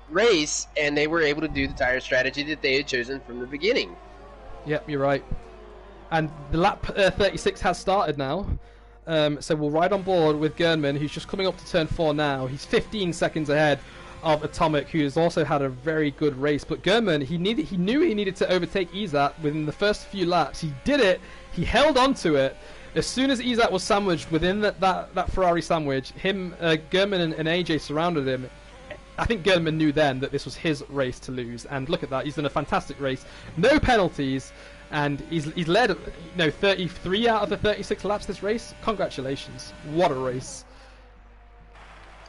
race, and they were able to do the tire strategy that they had chosen from the beginning. Yep, you're right. And the lap 36 has started now. So we'll ride on board with Gernman, who's just coming up to turn 4 now. He's 15 seconds ahead of Atomic, who has also had a very good race. But Gernman, he knew he needed to overtake Izat within the first few laps. He did it. He held on to it. As soon as Izat was sandwiched within that Ferrari sandwich, Gernman and AJ surrounded him. I think Gernman knew then that this was his race to lose. And look at that. He's done a fantastic race. No penalties. And he's led 33 out of the 36 laps this race. Congratulations. What a race.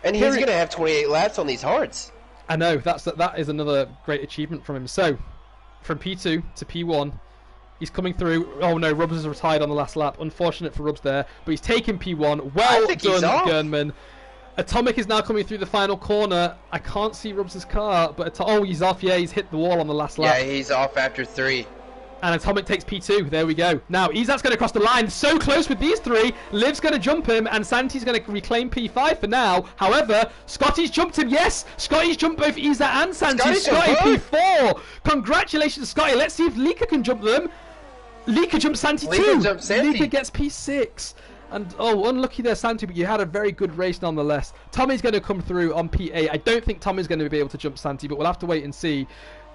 And he's going to have 28 laps on these hards. I know. That is another great achievement from him. So, from P2 to P1, he's coming through. Oh no, Rubbs is retired on the last lap. Unfortunate for Rubbs there. But he's taken P1. Well done, Gernman. Atomic is now coming through the final corner. I can't see Rubbs' car. But he's off. Yeah, he's hit the wall on the last lap. Yeah, he's off after 3. And Atomic takes P2. There we go. Now, Izat's going to cross the line. So close with these three. Liv's going to jump him, and Santi's going to reclaim P5 for now. However, Scotty's jumped him. Yes, Scotty's jumped both Izat and Santi. Scotty P4. Congratulations, Scotty. Let's see if Lika can jump them. Lika jumps Santi too. Lika gets P6. And, unlucky there, Santi, but you had a very good race nonetheless. Tommy's going to come through on P8. I don't think Tommy's going to be able to jump Santi, but we'll have to wait and see.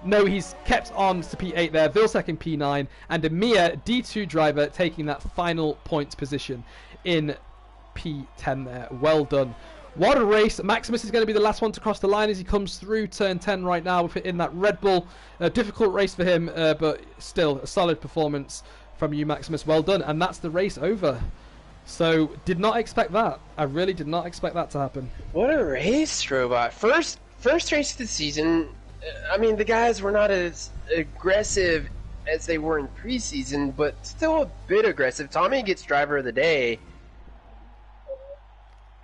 No, he's kept on to P8 there. Vilsek in P9. And Amir, D2 driver, taking that final points position in P10 there. Well done. What a race. Maximus is going to be the last one to cross the line as he comes through turn 10 right now in that Red Bull. Difficult race for him, but still a solid performance from you, Maximus. Well done. And that's the race over. So, did not expect that. I really did not expect that to happen. What a race, Robot. First race of the season. I mean, the guys were not as aggressive as they were in preseason, but still a bit aggressive. Tommy gets driver of the day,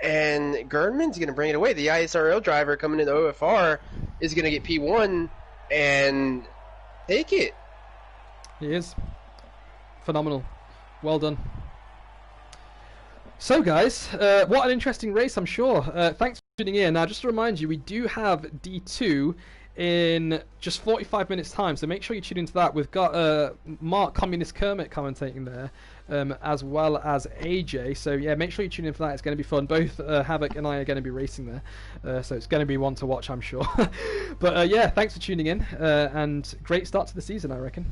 and Gernman's going to bring it away. The ISRL driver coming in the OFR is going to get P1 and take it. He is. Phenomenal. Well done. So, guys, what an interesting race, I'm sure. Thanks for tuning in. Now, just to remind you, we do have D2 in just 45 minutes time, so make sure you tune into that. We've got Mark Communist Kermit commentating there, as well as AJ, so yeah, make sure you tune in for that. It's going to be fun. Both Havoc and I are going to be racing there, so it's going to be one to watch, I'm sure. But yeah, thanks for tuning in, and great start to the season, I reckon.